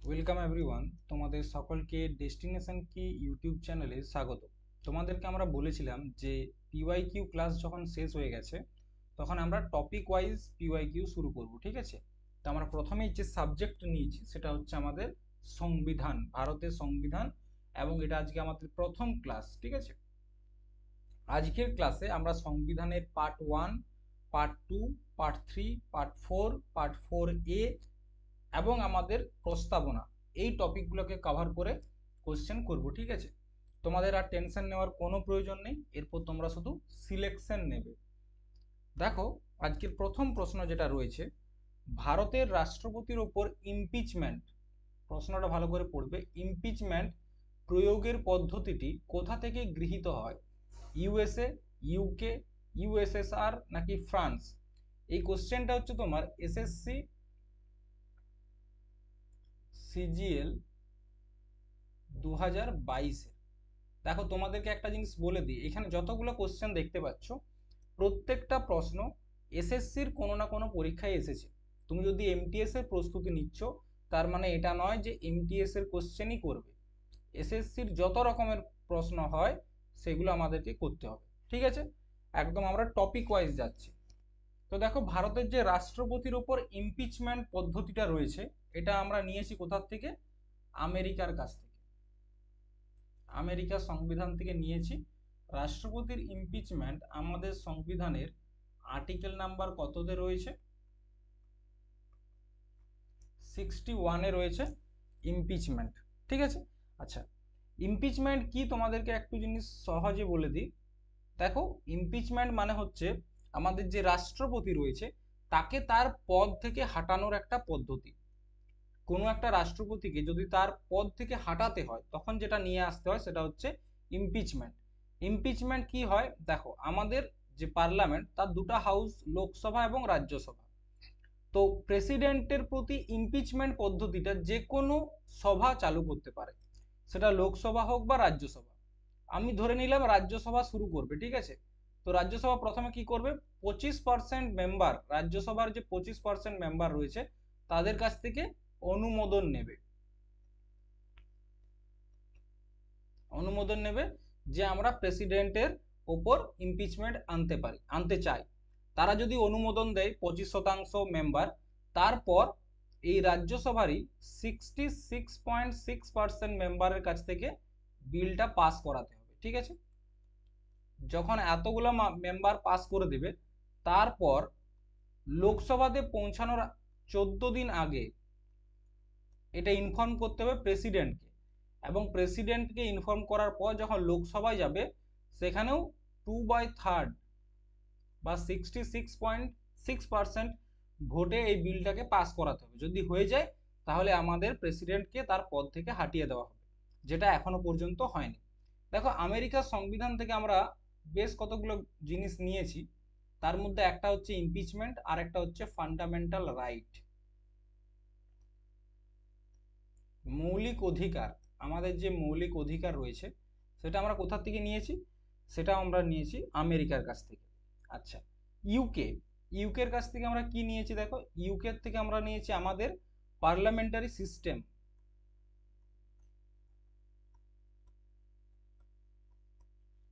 Welcome everyone, তোমাদের সকলকে destination কি ইউটিউব চ্যানেলে স্বাগত। তোমাদেরকে আমরা বলেছিলাম যে পিওয়াইকিউ ক্লাস যখন শেষ হয়ে গেছে তখন আমরা টপিক ওয়াইজ পিওয়াইকিউ শুরু করব, ঠিক আছে? তো আমরা প্রথমেই যে সাবজেক্ট নিয়েছি সেটা হচ্ছে আমাদের সংবিধান, ভারতের সংবিধান, এবং এটা আজকে আমাদের প্রথম ক্লাস, ঠিক আছে? আজকের ক্লাসে আমরা সংবিধানের part 1, part 2, part 3, part 4, part 4A এবং আমাদের প্রস্তাবনা, এই টপিকগুলোকে কভার করে কোশ্চেন করব, ঠিক আছে? তোমাদের আর টেনশন নেওয়ার কোনো প্রয়োজন নেই, এরপর তোমরা শুধু সিলেকশন নেবে। দেখো, আজকের প্রথম প্রশ্ন যেটা রয়েছে, ভারতের রাষ্ট্রপতির ওপর ইমপিচমেন্ট, প্রশ্নটা ভালো করে পড়বে, ইমপিচমেন্ট প্রয়োগের পদ্ধতিটি কোথা থেকে গৃহীত হয়? ইউএসএ, ইউকে, ইউএসএসআর নাকি ফ্রান্স? এই কোশ্চেনটা হচ্ছে তোমার এসএসসি সিজিএল 2022-এর। দেখো, তোমাদেরকে একটা জিনিস বলে দিই, এখানে যতগুলো কোশ্চেন দেখতে পাচ্ছ প্রত্যেকটা প্রশ্ন এসএসসির কোনো না কোনো পরীক্ষায় এসেছে। তুমি যদি এমটিএস এর প্রস্তুতি নিচ্ছ তার মানে এটা নয় যে এমটিএস এর কোশ্চেনই করবে। এসএসসির যত রকমের প্রশ্ন হয় সেগুলো আমাদেরকে করতে হবে, ঠিক আছে? একদম আমরা টপিক ওয়াইজ যাচ্ছি। তো দেখো, ভারতের যে রাষ্ট্রপতির ওপর ইমপিচমেন্ট পদ্ধতিটা রয়েছে এটা আমরা নিয়েছি কোথার থেকে? আমেরিকার কাছ থেকে, আমেরিকার সংবিধান থেকে নিয়েছি। রাষ্ট্রপতির ইমপিচমেন্ট আমাদের সংবিধানের আর্টিকেল নাম্বার কততে রয়েছে? 61-এ রয়েছে ইমপিচমেন্ট, ঠিক আছে? আচ্ছা, ইমপিচমেন্ট কি তোমাদেরকে একটু জিনিস সহজে বলে দিই। দেখো, ইমপিচমেন্ট মানে হচ্ছে আমাদের যে রাষ্ট্রপতি রয়েছে তাকে তার পদ থেকে হাঁটানোর একটা পদ্ধতি। কোনো একটা রাষ্ট্রপতিকে যদি তার পদ থেকে হাঁটাতে হয় তখন যেটা নিয়ে আসতে হয় সেটা হচ্ছে ইমপিচমেন্ট। ইমপিচমেন্ট কি হয়? দেখো, আমাদের যে পার্লামেন্ট তার দুটো হাউস, লোকসভা এবং রাজ্যসভা। তো প্রেসিডেন্টের প্রতি ইমপিচমেন্ট পদ্ধতিটা যে কোনো সভা চালু করতে পারে, সেটা লোকসভা হোক বা রাজ্যসভা। আমি ধরে নিলাম রাজ্যসভা শুরু করবে, ঠিক আছে? তো রাজ্যসভা প্রথমে কি করবে? 25% মেম্বার, রাজ্যসভার যে 25% মেম্বার রয়েছে তাদের কাছ থেকে অনুমোদন নেবে, অনুমোদন নেবে যে আমরা প্রেসিডেন্টের ওপর ইমপিচমেন্ট আনতে পারি, আনতে চাই। তারা যদি অনুমোদন দেয় 25% মেম্বার, তারপর এই রাজ্যসভারই 66.6% মেম্বারের কাছ থেকে বিলটা পাস করাতে হবে, ঠিক আছে? যখন এতগুলো মেম্বার পাস করে দেবে তারপর লোকসভাতে পৌঁছানোর 14 দিন আগে এটা ইনফর্ম করতে হবে প্রেসিডেন্টকে, এবং প্রেসিডেন্টকে ইনফর্ম করার পর যখন লোকসভায় যাবে সেখানেও 2/3 বা 66.6% ভোটে এই বিলটাকে পাস করাতে হবে। যদি হয়ে যায় তাহলে আমাদের প্রেসিডেন্টকে তার পদ থেকে হাঁটিয়ে দেওয়া হবে, যেটা এখনো পর্যন্ত হয়নি। দেখো, আমেরিকার সংবিধান থেকে আমরা বেশ কতগুলো জিনিস নিয়েছি, তার মধ্যে একটা হচ্ছে ইমপিচমেন্ট আর একটা হচ্ছে ফান্ডামেন্টাল রাইট, মৌলিক অধিকার। আমাদের যে মৌলিক অধিকার রয়েছে সেটা আমরা কোথা থেকে নিয়েছি? সেটা আমরা নিয়েছি আমেরিকার কাছ থেকে। আচ্ছা, ইউকে, ইউকের কাছ থেকে আমরা কি নিয়েছি? দেখো, ইউকের থেকে আমরা নিয়েছি আমাদের পার্লামেন্টারি সিস্টেম,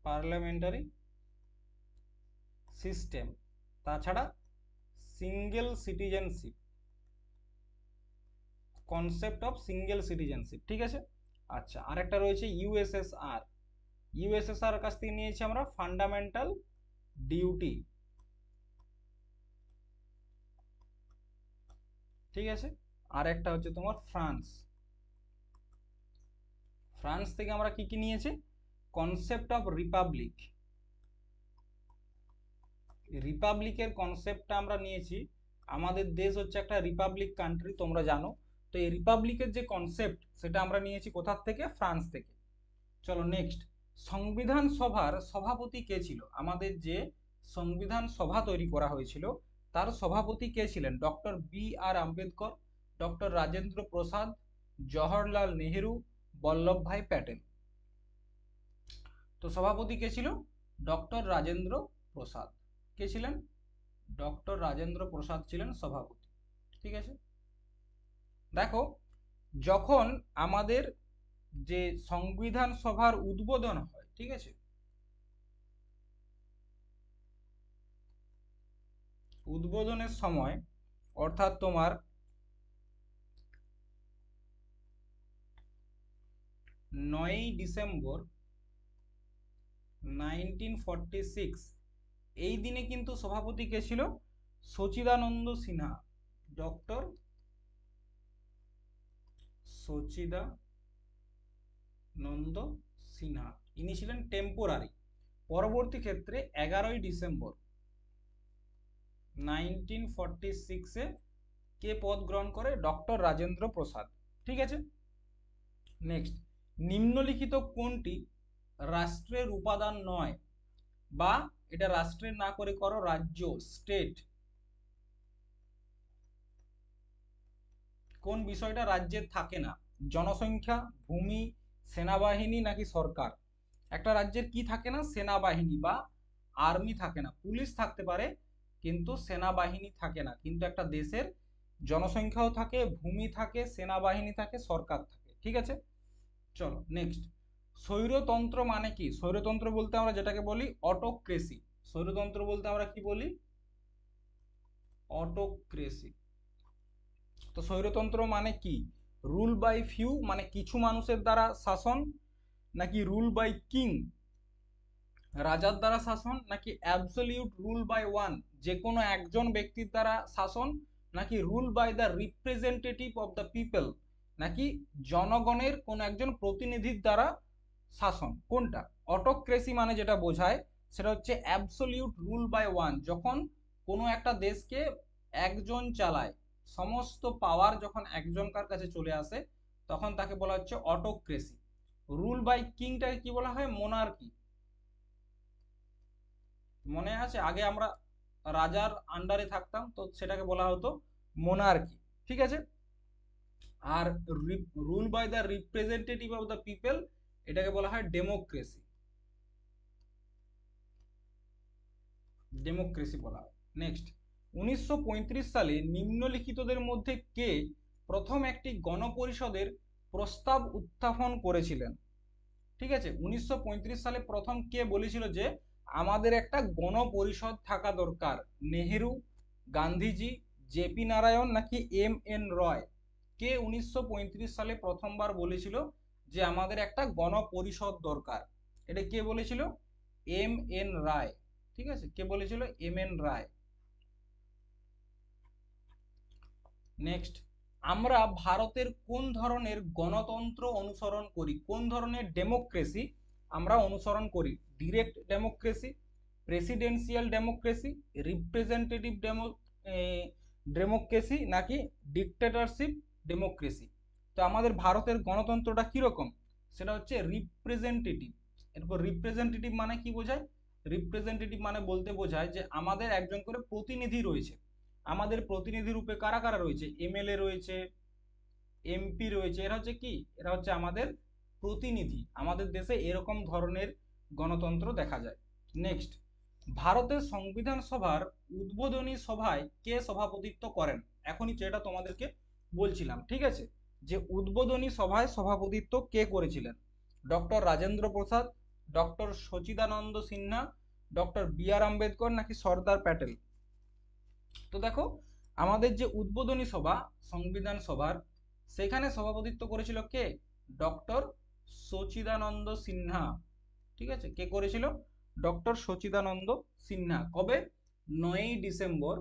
পার্লামেন্টারি সিস্টেম, তাছাড়া single citizenship, concept of single citizenship, ঠিক আছে? আচ্ছা, আরেকটা রয়েছে ইউএসএসআর, ইউএসএসআর কাছ থেকে নিয়েছি আমরা ফান্ডামেন্টাল ডিউটি, ঠিক আছে? আর একটা হচ্ছে তোমার ফ্রান্স, ফ্রান্স থেকে আমরা কি কি নিয়েছি? কনসেপ্ট অফ রিপাবলিক, রিপাবলিকের কনসেপ্টটা আমরা নিয়েছি। আমাদের দেশ হচ্ছে একটা রিপাবলিক কান্ট্রি, তোমরা জানো। তো এই রিপাবলিকের যে কনসেপ্ট সেটা আমরা নিয়েছি কোথার থেকে? ফ্রান্স থেকে। চলো নেক্সট, সংবিধান সভার সভাপতি কে ছিল? আমাদের যে সংবিধান সভা তৈরি করা হয়েছিল তার সভাপতি কে ছিলেন? Doctor B R. Ambedkar, doctor Rajendra Prasad, Jawaharlal Nehru, Vallabhbhai Patel. তো সভাপতি কে ছিল? ডক্টর রাজেন্দ্র প্রসাদ। কে ছিলেন? ডক্টর রাজেন্দ্র প্রসাদ ছিলেন সভাপতি, ঠিক আছে? দেখো, যখন আমাদের যে সংবিধান সভার উদ্বোধন হয়, ঠিক আছে, উদ্বোধনের সময় অর্থাৎ তোমার 9ই ডিসেম্বর 1946, এই দিনে কিন্তু সভাপতি কে ছিল? সচিদানন্দ সিনহা, ডক্টর সচিদানন্দ সিনহা। ইনি ছিলেন টেম্পোরারি। পরবর্তী ক্ষেত্রে 11ই ডিসেম্বর 1946-এ কে পদ গ্রহণ করে? ডক্টর রাজেন্দ্র প্রসাদ। ঠিক আছে, নেক্সট, নিম্নলিখিত কোনটি রাষ্ট্রের উপাদান নয়, বা এটা রাষ্ট্রের না করে করো রাজ্য, স্টেট। কোন বিষয়টা রাজ্যের থাকে না? জনসংখ্যা, ভূমি, সেনাবাহিনী নাকি সরকার? একটা রাজ্যের কি থাকে না? সেনাবাহিনী বা আর্মি থাকে না। পুলিশ থাকতে পারে কিন্তু সেনাবাহিনী থাকে না। কিন্তু একটা দেশের জনসংখ্যাও থাকে, ভূমি থাকে, সেনাবাহিনী থাকে, সরকার থাকে। ঠিক আছে, চলো নেক্সট। স্বৈরতন্ত্র মানে কি? স্বৈরতন্ত্র বলতে আমরা যেটাকে বলি অটোক্রেসি। স্বৈরতন্ত্র বলতে আমরা কি বলি? অটোক্রেসি। তো স্বৈরতন্ত্র মানে কি? রুল বাই ফিউ মানে কিছু মানুষের দ্বারা শাসন, নাকি রুল বাই কিং রাজার দ্বারা শাসন, নাকি অ্যাবসলিউট রুল বাই ওয়ান যে কোনো একজন ব্যক্তির দ্বারা শাসন, নাকি rule by the representative of the people নাকি জনগণের কোন একজন প্রতিনিধির দ্বারা শাসন? কোনটা? অটোক্রেসি মানে যেটা বোঝায় সেটা হচ্ছে অ্যাবসলিউট রুল বাই ওয়ান, যখন কোনো একটা দেশকে একজন চালায়, সমস্ত পাওয়ার যখন একজনকার কাছে চলে আসে তখন তাকে বলা হচ্ছে অটোক্রেসি। রুল বাই কিংটাকে কি বলা হয়? মোনার্কি। মনে আছে আগে আমরা রাজার আন্ডারে থাকতাম, তো সেটাকে বলা হতো মোনার্কি। ঠিক আছে, আর rule by the representative of the people এটাকে বলা হয় ডেমোক্রেসি। ডেমোক্রেসি বলা হয়। নেক্সট, 1935 সালে নিম্নলিখিতদের মধ্যে কে প্রথম একটি গণপরিষদের প্রস্তাব উত্থাপন করেছিলেন? ঠিক আছে, 1935 সালে প্রথম কে বলেছিল যে আমাদের একটা গণপরিষদ থাকা দরকার? নেহেরু, গান্ধীজি, জেপি নারায়ণ নাকি এম.এন. রয়? কে 1935 সালে প্রথমবার বলেছিল যে আমাদের একটা গণপরিষদ দরকার? এটা কে বলেছিল? এম.এন. রায়। ঠিক আছে, কে বলেছিল? এম.এন. রায়। নেক্সট, আমরা ভারতের কোন ধরনের গণতন্ত্র অনুসরণ করি? কোন ধরনের ডেমোক্রেসি আমরা অনুসরণ করি? Direct democracy, presidential democracy, representative democracy নাকি ডিক্টেটরশিপ ডেমোক্রেসি? তো আমাদের ভারতের গণতন্ত্রটা কিরকম? সেটা হচ্ছে রিপ্রেজেন্টেটিভ। এরপর রিপ্রেজেন্টেটিভ মানে কি বোঝায়? রিপ্রেজেন্টেটিভ মানে বলতে বোঝায় যে আমাদের একজন করে প্রতিনিধি রয়েছে। আমাদের প্রতিনিধি রূপে কারা কারা রয়েছে? এমএলএ রয়েছে, এমপি রয়েছে। এরা হচ্ছে কি? এরা হচ্ছে আমাদের প্রতিনিধি। আমাদের দেশে এরকম ধরনের গণতন্ত্র দেখা যায়। নেক্সট, ভারতের সংবিধান সভার উদ্বোধনী সভায় কে সভাপতিত্ব করেন? এখনই যেটা তোমাদেরকে বলছিলাম, ঠিক আছে, যে উদ্বোধনী সভায় সভাপতিত্ব কে করেছিলেন? Doctor Rajendra Prasad, doctor Sachchidananda Sinha, doctor B R. Ambedkar নাকি সর্দার প্যাটেল? তো দেখো, আমাদের যে উদ্বোধনী সভা সংবিধান সভার, সেখানে সভাপতিত্ব করেছিল কে? ডক্টর সচিদানন্দ সিনহা। ঠিক আছে, কে করেছিল? ডক্টর সচিদানন্দ সিনহা। কবে? 9ই ডিসেম্বর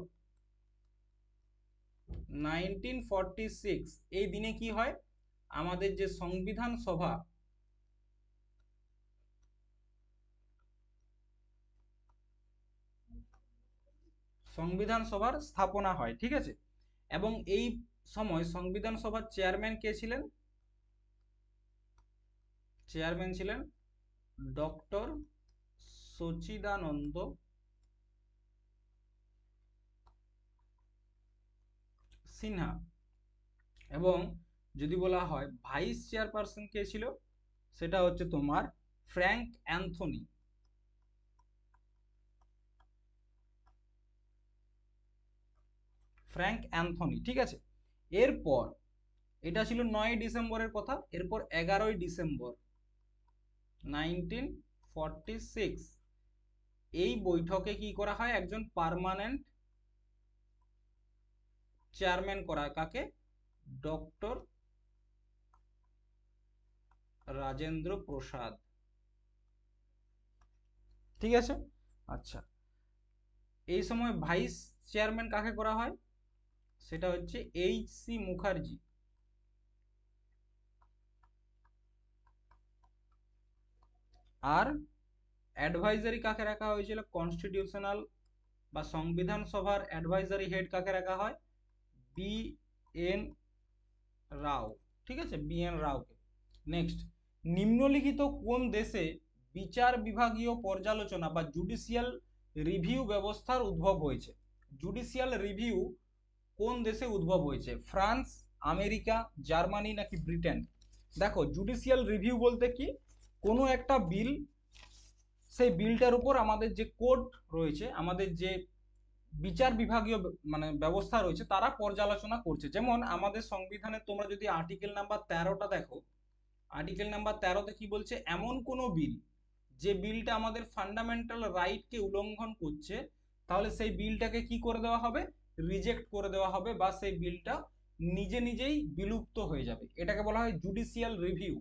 1946। এই দিনে কি হয়? আমাদের যে সংবিধান সভা, সংবিধান সভার স্থাপনা হয়। ঠিক আছে, এবং এই সময় সংবিধান সভার চেয়ারম্যান কে ছিলেন? চেয়ারম্যান ছিলেন ডক্টর সচিদানন্দ সিনহা। এবং যদি বলা হয় ভাইস চেয়ারপারসন কে ছিল, সেটা হচ্ছে তোমার ফ্র্যাঙ্ক অ্যান্থনি। Frank Anthony. ঠিক আছে, এরপর এটা ছিল 9 ডিসেম্বরের কথা। এরপর 11 ডিসেম্বর 1946 এই বৈঠকে কি করা হয়, একজন পার্মানেন্ট চেয়ারম্যান করা হয়, কাকে? ডক্টর রাজেন্দ্র প্রসাদ। ঠিক আছে। আচ্ছা, এই সময় ভাইস চেয়ারম্যান কাকে করা হয়? সেটা হচ্ছে এইচ.সি. মুখার্জি। আর অ্যাডভাইজারি কাকে রাখা হয়েছিল? কনস্টিটিউশনাল বা সংবিধান সভার অ্যাডভাইজারি হেড কাকে রাখা হয়? বি.এন. রাও। ঠিক আছে, বি.এন. রাওকে। নেক্সট, নিম্নলিখিত কোন দেশে বিচার বিভাগীয় পর্যালোচনা বা জুডিশিয়াল রিভিউ ব্যবস্থার উদ্ভব হয়েছে? জুডিশিয়াল রিভিউ কোন দেশে উদ্ভব হয়েছে? ফ্রান্স, আমেরিকা, জার্মানি নাকি ব্রিটেন? দেখো, জুডিশিয়াল রিভিউ বলতে কি, কোনো একটা বিল, সেই বিলটার উপর আমাদের যে কোর্ট রয়েছে, আমাদের যে বিচার বিভাগীয় মানে ব্যবস্থা রয়েছে, তারা পর্যালোচনা করছে। যেমন আমাদের সংবিধানে তোমরা যদি আর্টিকেল নাম্বার 13টা দেখো, আর্টিকেল নাম্বার 13তে কি বলছে? এমন কোনো বিল, যে বিলটা আমাদের ফান্ডামেন্টাল রাইটকে উল্লঙ্ঘন করছে, তাহলে সেই বিলটাকে কি করে দেওয়া হবে? রিজেক্ট করে দেওয়া হবে, বা সেই বিলটা নিজে নিজেই বিলুপ্ত হয়ে যাবে। এটাকে বলা হয় জুডিশিয়াল রিভিউ।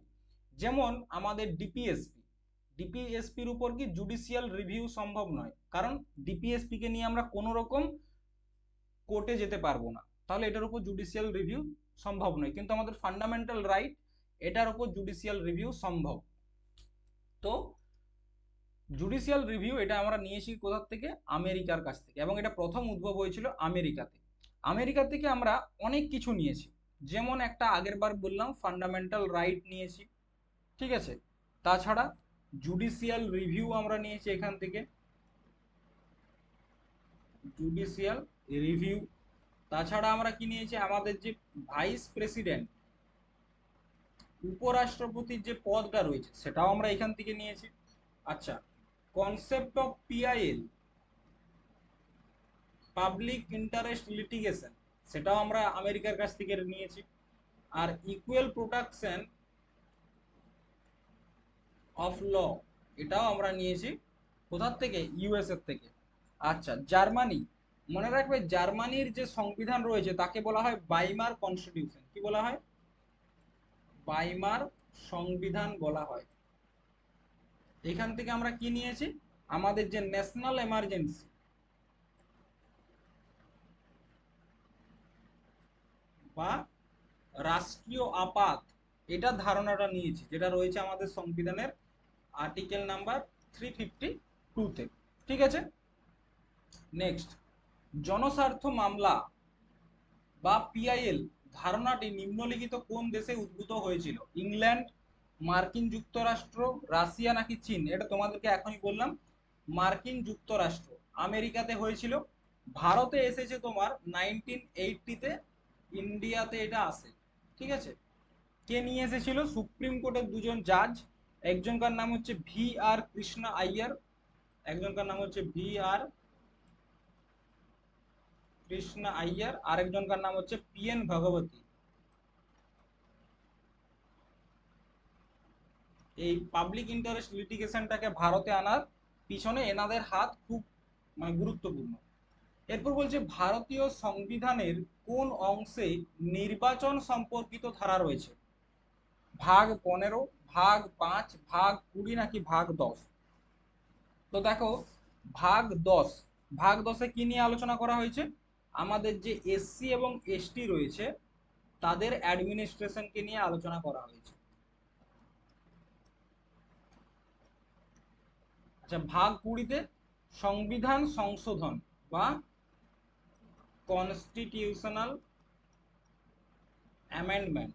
যেমন আমাদের ডিপিএসপি, ডিপিএসপির উপর কি জুডিশিয়াল রিভিউ সম্ভব নয়, কারণ ডিপিএসপি কে নিয়ে আমরা কোনো রকম কোর্টে যেতে পারবো না, তাহলে এটার উপর জুডিশিয়াল রিভিউ সম্ভব নয়। কিন্তু আমাদের ফান্ডামেন্টাল রাইট, এটার উপর জুডিশিয়াল রিভিউ সম্ভব। তো জুডিশিয়াল রিভিউ এটা আমরা নিয়েছি কোথা থেকে? আমেরিকার কাছ থেকে, এবং এটা প্রথম উদ্ভব হয়েছিল আমেরিকাতে। আমেরিকা থেকে আমরা অনেক কিছু নিয়েছি, যেমন একটা আগের বার বললাম ফান্ডামেন্টাল রাইট নিয়েছি, ঠিক আছে। তাছাড়া জুডিশিয়াল রিভিউ আমরা নিয়েছি এখান থেকে, জুডিশিয়াল রিভিউ। তাছাড়া আমরা কি নিয়েছি? আমাদের যে ভাইস প্রেসিডেন্ট, উপরাষ্ট্রপতির যে পদটা রয়েছে, সেটাও আমরা এখান থেকে নিয়েছি। আচ্ছা, concept of PIL, public interest litigation, সেটাও আমরা আমেরিকার কাছ থেকে নিয়েছি। আর ইকুয়াল প্রোটেকশন অফ ল, এটাও আমরা নিয়েছি কোথার থেকে? ইউএসএর থেকে। আচ্ছা, জার্মানি, মনে রাখবে জার্মানির যে সংবিধান রয়েছে তাকে বলা হয় বাইমার কনস্টিটিউশন। কি বলা হয়? বাইমার সংবিধান বলা হয়। এখান থেকে আমরা কি নিয়েছি? আমাদের যে ন্যাশনাল এমার্জেন্সি বা রাষ্ট্রীয় আপাত, এটা ধারণাটা নিয়েছি, যেটা রয়েছে আমাদের সংবিধানের আর্টিকেল নাম্বার 352-তে। ঠিক আছে। নেক্সট, জনস্বার্থ মামলা বা পিআইএল ধারণাটি নিম্নলিখিত কোন দেশে উদ্ভূত হয়েছিল? ইংল্যান্ড, মার্কিন যুক্তরাষ্ট্র, রাশিয়া নাকি চীন? এটা তোমাদেরকে এখনই বললাম, মার্কিন যুক্তরাষ্ট্র। আমেরিকাতে হয়েছিল, ভারতে এসেছে তোমার 1980-তে, ইন্ডিয়াতে এটা আসে। ঠিক আছে। কে নিয়ে এসেছিল? সুপ্রিম কোর্টের দুজন জাজ, একজনকার নাম হচ্ছে ভি.আর. কৃষ্ণা আইয়ার, একজনকার নাম হচ্ছে ভি.আর. কৃষ্ণা আইয়ার, আরেকজনকার নাম হচ্ছে পি.এন. ভগবতী। এই পাবলিক ইন্টারেস্ট লিটিগেশনটাকে ভারতে আনার পিছনে এনাদের হাত খুব মানে গুরুত্বপূর্ণ। এরপর বলছে, ভারতীয় সংবিধানের কোন অংশে নির্বাচন সম্পর্কিত ধারা রয়েছে? ভাগ 15, ভাগ 5, ভাগ 20 নাকি ভাগ 10? তো দেখো, ভাগ 10, ভাগ 10-এ কি নিয়ে আলোচনা করা হয়েছে? আমাদের যে এসসি এবং এসটি রয়েছে, তাদের অ্যাডমিনিস্ট্রেশনকে নিয়ে আলোচনা করা হয়েছে। আচ্ছা, ভাগ 20-তে সংবিধান সংশোধন বা কনস্টিটিউশনাল অ্যামেন্ডমেন্ট,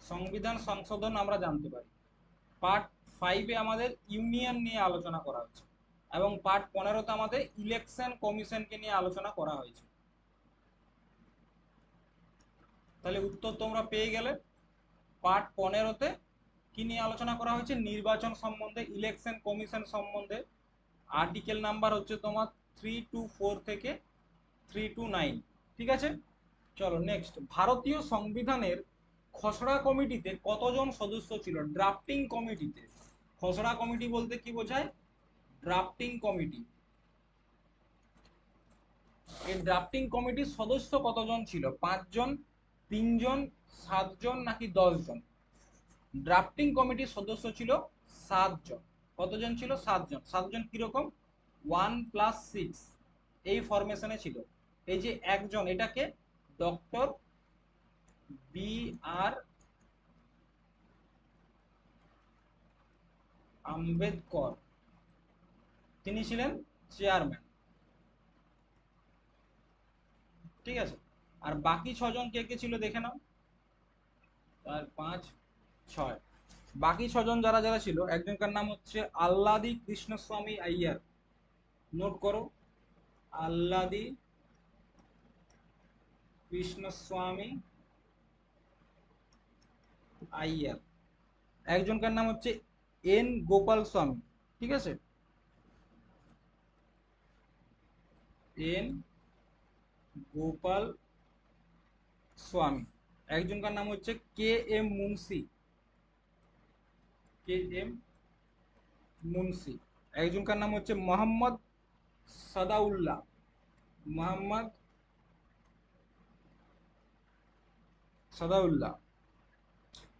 সংবিধান সংশোধন আমরা জানতে পারি। পার্ট 5-এ আমাদের ইউনিয়ন নিয়ে আলোচনা করা হয়েছে, এবং পার্ট 15-তে আমাদের ইলেকশন কমিশনকে নিয়ে আলোচনা করা হয়েছে। তাহলে উত্তর তোমরা পেয়ে গেলে। পার্ট 15-তে কি নিয়ে আলোচনা করা হয়েছে? নির্বাচন সম্বন্ধে, ইলেকশন কমিশন সম্বন্ধে। আর্টিকেল নাম্বার হচ্ছে তোমার 324 থেকে 329। ঠিক আছে। চলো নেক্সট, ভারতীয় সংবিধানের খসড়া কমিটিতে কতজন সদস্য ছিল? ড্রাফটিং কমিটিতে, খসড়া কমিটি বলতে কি বোঝায়? Drafting committee. এই ড্রাফটিং কমিটির সদস্য কতজন ছিল? 5 জন, 3 জন, 7 জন নাকি 10 জন? ড্রাফটিং কমিটির সদস্য ছিল 7 জন। কতজন ছিল? 7 জন। 7 জন কিরকম? 1+6 এই ফরমেশনে ছিল। এই যে একজন, এটাকে ডক্টর B.R. আম্বেদকর, তিনি ছিলেন চেয়ারম্যান। ঠিক আছে, আর বাকি 6 জন কে কে ছিল দেখে নাও। 4, 5, 6, বাকি 6 জন যারা যারা ছিল, একজনকার নাম হচ্ছে আল্লাদি কৃষ্ণস্বামী আইয়ার। নোট করো, আল্লাদি কৃষ্ণস্বামী আইয়ার। একজনকার নাম হচ্ছে এন গোপাল স্বামী। ঠিক আছে, এন গোপাল স্বামী। একজনকার নাম হচ্ছে K.M. মুন্সি, K.M. মুন্সি। একজনকার নাম হচ্ছে মোহাম্মদ সাদাউল্লাহ, মোহাম্মদ সাদাউল্লাহ।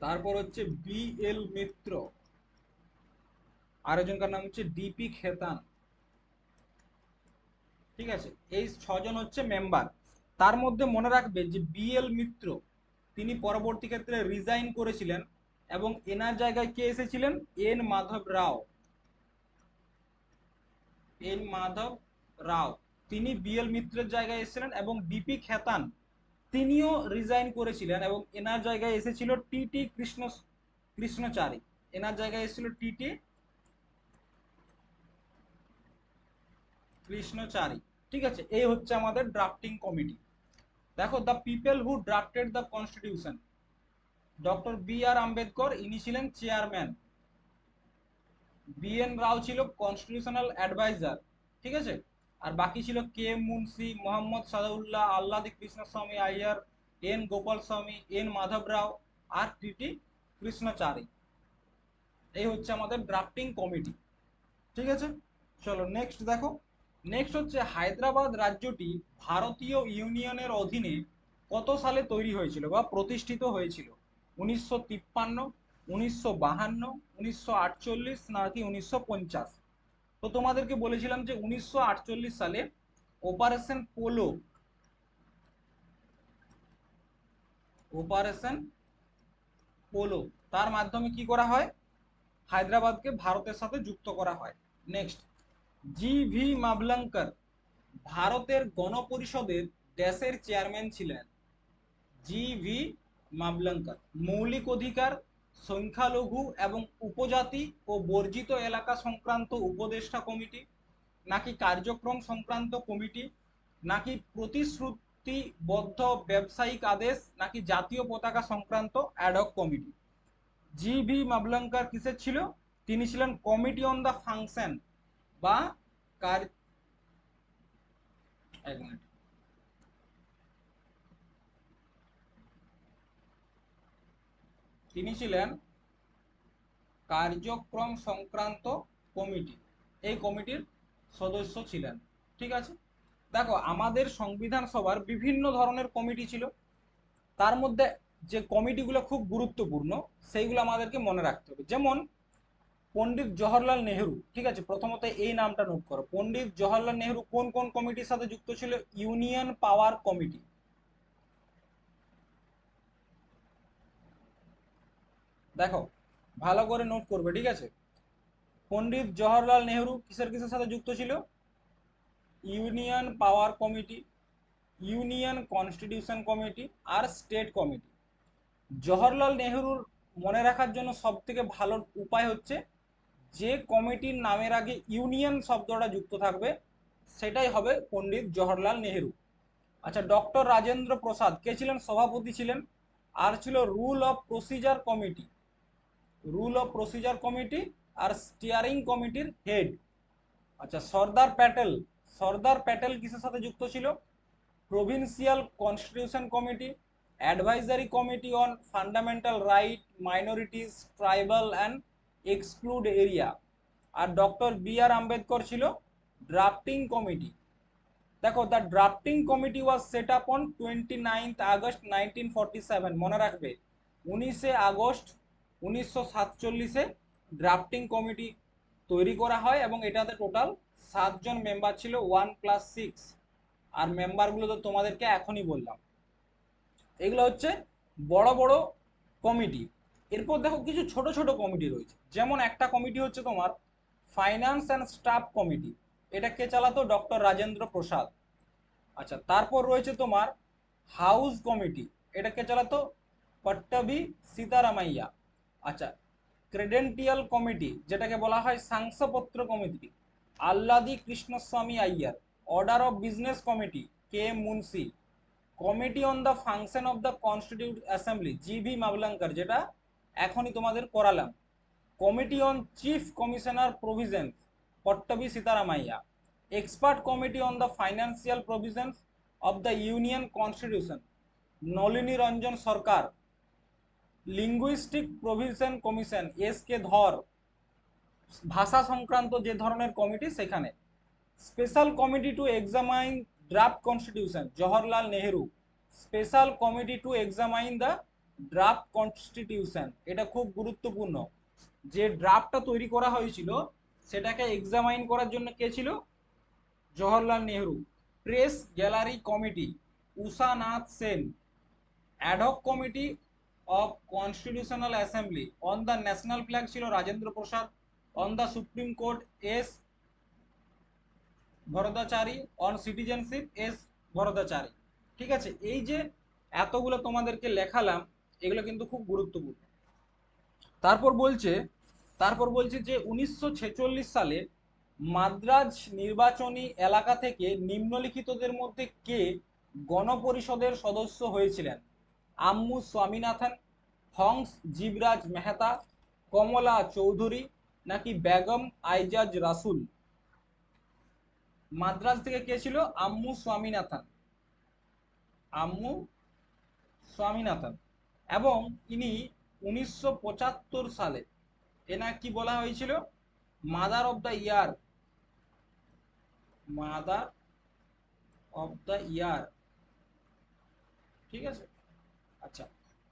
তারপর হচ্ছে B.L. মিত্র। আরেকজনকার নাম হচ্ছে D.P. খেতান। ঠিক আছে, এই 6 জন হচ্ছে মেম্বার। তার মধ্যে মনে রাখবে যে B.L. মিত্র তিনি পরবর্তী ক্ষেত্রে রিজাইন করেছিলেন এবং এনার জায়গায় কে এসেছিলেন? এন মাধব রাও। এন মাধব রাও তিনি B.L. মিত্রের জায়গায় এসেছিলেন, এবং D.P. খেতান তিনিও রিজাইন করেছিলেন এবং এনার জায়গায় এসেছিল T.T. কৃষ্ণচারী। এনার জায়গায় এসেছিল T.T. কৃষ্ণচারী। ঠিক আছে, এই হচ্ছে আমাদের ড্রাফটিং কমিটি। দেখো, the people who drafted the constitution, doctor B.R. Ambedkar ইনি ছিলেন চেয়ারম্যান। B.N. রাও ছিল কনস্টিটিউশনাল অ্যাডভাইজার। ঠিক আছে, আর বাকি ছিল K.M. মুন্সি, মোহাম্মদ সাদাউল্লাহ, আল্লাদি কৃষ্ণস্বামী আইয়ার, এন গোপাল স্বামী, এন মাধব রাও, আর T.T. কৃষ্ণচারী। এই হচ্ছে আমাদের ড্রাফটিং কমিটি। ঠিক আছে, চলো নেক্সট দেখো। নেক্সট হচ্ছে হায়দ্রাবাদ রাজ্যটি ভারতীয় ইউনিয়নের অধীনে কত সালে তৈরি হয়েছিল বা প্রতিষ্ঠিত হয়েছিল? 1953, 1952, 1948 নাকি 1950? তো তোমাদেরকে বলেছিলাম যে 1948 সালে অপারেশন পোলো, অপারেশন পোলো তার মাধ্যমে কি করা হয়? হায়দ্রাবাদকে ভারতের সাথে যুক্ত করা হয়। নেক্সট, জি.ভি. মাভলঙ্কর ভারতের গণপরিষদের দেশের চেয়ারম্যান ছিলেন? জি.ভি. মাভলঙ্কর মৌলিক অধিকার, সংখ্যালঘু এবং উপজাতি ও বর্জিত এলাকা সংক্রান্ত উপদেষ্টা কমিটি, নাকি কার্যক্রম সংক্রান্ত কমিটি, নাকি প্রতিশ্রুতিবদ্ধ ব্যবসায়িক আদেশ, নাকি জাতীয় পতাকা সংক্রান্ত অ্যাডহক কমিটি? জি.ভি. মাভলঙ্কর কিসের ছিল? তিনি ছিলেন কমিটি অন দ্য ফাংশন বা কার, এক মিনিট, তিনি ছিলেন কার্যক্রম সংক্রান্ত কমিটি, এই কমিটির সদস্য ছিলেন। ঠিক আছে, দেখো আমাদের সংবিধান সভার বিভিন্ন ধরনের কমিটি ছিল, তার মধ্যে যে কমিটিগুলো খুব গুরুত্বপূর্ণ সেইগুলো আমাদেরকে মনে রাখতে হবে। যেমন পণ্ডিত জওহরলাল নেহেরু। ঠিক আছে, প্রথমত এই নামটা নোট করো, পণ্ডিত জওহরলাল নেহেরু কোন কোন কমিটির সাথে যুক্ত ছিল? Union power committee. দেখো, ভালো করে নোট করবে। ঠিক আছে, পণ্ডিত জওহরলাল নেহেরু কিসের কিসের সাথে যুক্ত ছিল? Union power committee, union constitution committee, আর স্টেট কমিটি। জওহরলাল নেহেরুর মনে রাখার জন্য সব থেকে ভালো উপায় হচ্ছে যে কমিটির নামের আগে ইউনিয়ন শব্দটা যুক্ত থাকবে সেটাই হবে পণ্ডিত জওহরলাল নেহেরু। আচ্ছা, ডক্টর রাজেন্দ্র প্রসাদ কে ছিলেন? সভাপতি ছিলেন। আর ছিল rule of procedure committee, rule of procedure committee আর স্টিয়ারিং কমিটির হেড। আচ্ছা, সর্দার প্যাটেল, সর্দার প্যাটেল কিসের সাথে যুক্ত ছিল? Provincial constitution committee, advisory committee on fundamental right, minorities, tribal and exclude area. আর ডক্টর বি আর আম্বেদকর ছিল ড্রাফটিং কমিটি। দেখো, the drafting committee was set up on 29 August 1947। মনে রাখবে 19 আগস্ট 1947 ড্রাফটিং কমিটি তৈরি করা হয় এবং এটাতে টোটাল 7 জন মেম্বার ছিল, 1+6। আর মেম্বারগুলো তো তোমাদেরকে এখনই বললাম। এগুলো হচ্ছে বড় বড় কমিটি। এরপর দেখো কিছু ছোট ছোট কমিটি রয়েছে, যেমন একটা কমিটি হচ্ছে তোমার ফাইন্যান্স অ্যান্ড স্টাফ কমিটি। এটা কে চালাতো? ডক্টর রাজেন্দ্র প্রসাদ। আচ্ছা, তারপর রয়েছে তোমার হাউস কমিটি। এটা কে চালাতো? পট্টবি সীতারামাইয়া। আচ্ছা, ক্রেডেন্টিয়াল কমিটি যেটাকে বলা হয় শংসাপত্র committee, Alladi Krishnaswami Ayyar. Order of business committee, K Munshi. Committee on the function of the constitute assembly, G V. Mavalankar, যেটা এখনই তোমাদের করালাম। Committee on chief commissioner provisions, Pattabhi Sitaramayya. Expert committee on the financial provisions of the union constitution, Nalini Ranjan Sarkar. Linguistic provision commission, S K Dhar. ভাষা সংক্রান্ত যে ধরনের committee সেখানে। Special committee to examine draft constitution, Jawaharlal Nehru. Special committee to examine the draft constitution, এটা খুব গুরুত্বপূর্ণ। যে ড্রাফটটা তৈরি করা হয়েছিল সেটাকে এক্সামাইন করার জন্য কে ছিল? Jawaharlal Nehru. Press gallery committee, Usha Nath Sen. Ad hoc committee of constitutional assembly on the national flag ছিল Rajendra Prasad. On the supreme court, S Varadachari. On citizenship, S Varadachari. ঠিক আছে, এই যে এতগুলো তোমাদেরকে লেখালাম, এগুলো কিন্তু খুব গুরুত্বপূর্ণ। তারপর বলছে যে 1946 সালে মাদ্রাজ নির্বাচনী এলাকা থেকে নিম্নলিখিতদের মধ্যে কে গণপরিষদের সদস্য হয়েছিলেন? আম্মু স্বামীনাথন, হংস জীবরাজ মেহতা, কমলা চৌধুরী, নাকি বেগম আইজাজ রাসুল? মাদ্রাজ থেকে কে ছিল? আম্মু স্বামীনাথন। আম্মু স্বামীনাথন। এবং ইনি 1975 সালে এনার কি বলা হয়েছিল? Mother of the year. Mother of the year. ঠিক আছে। আচ্ছা,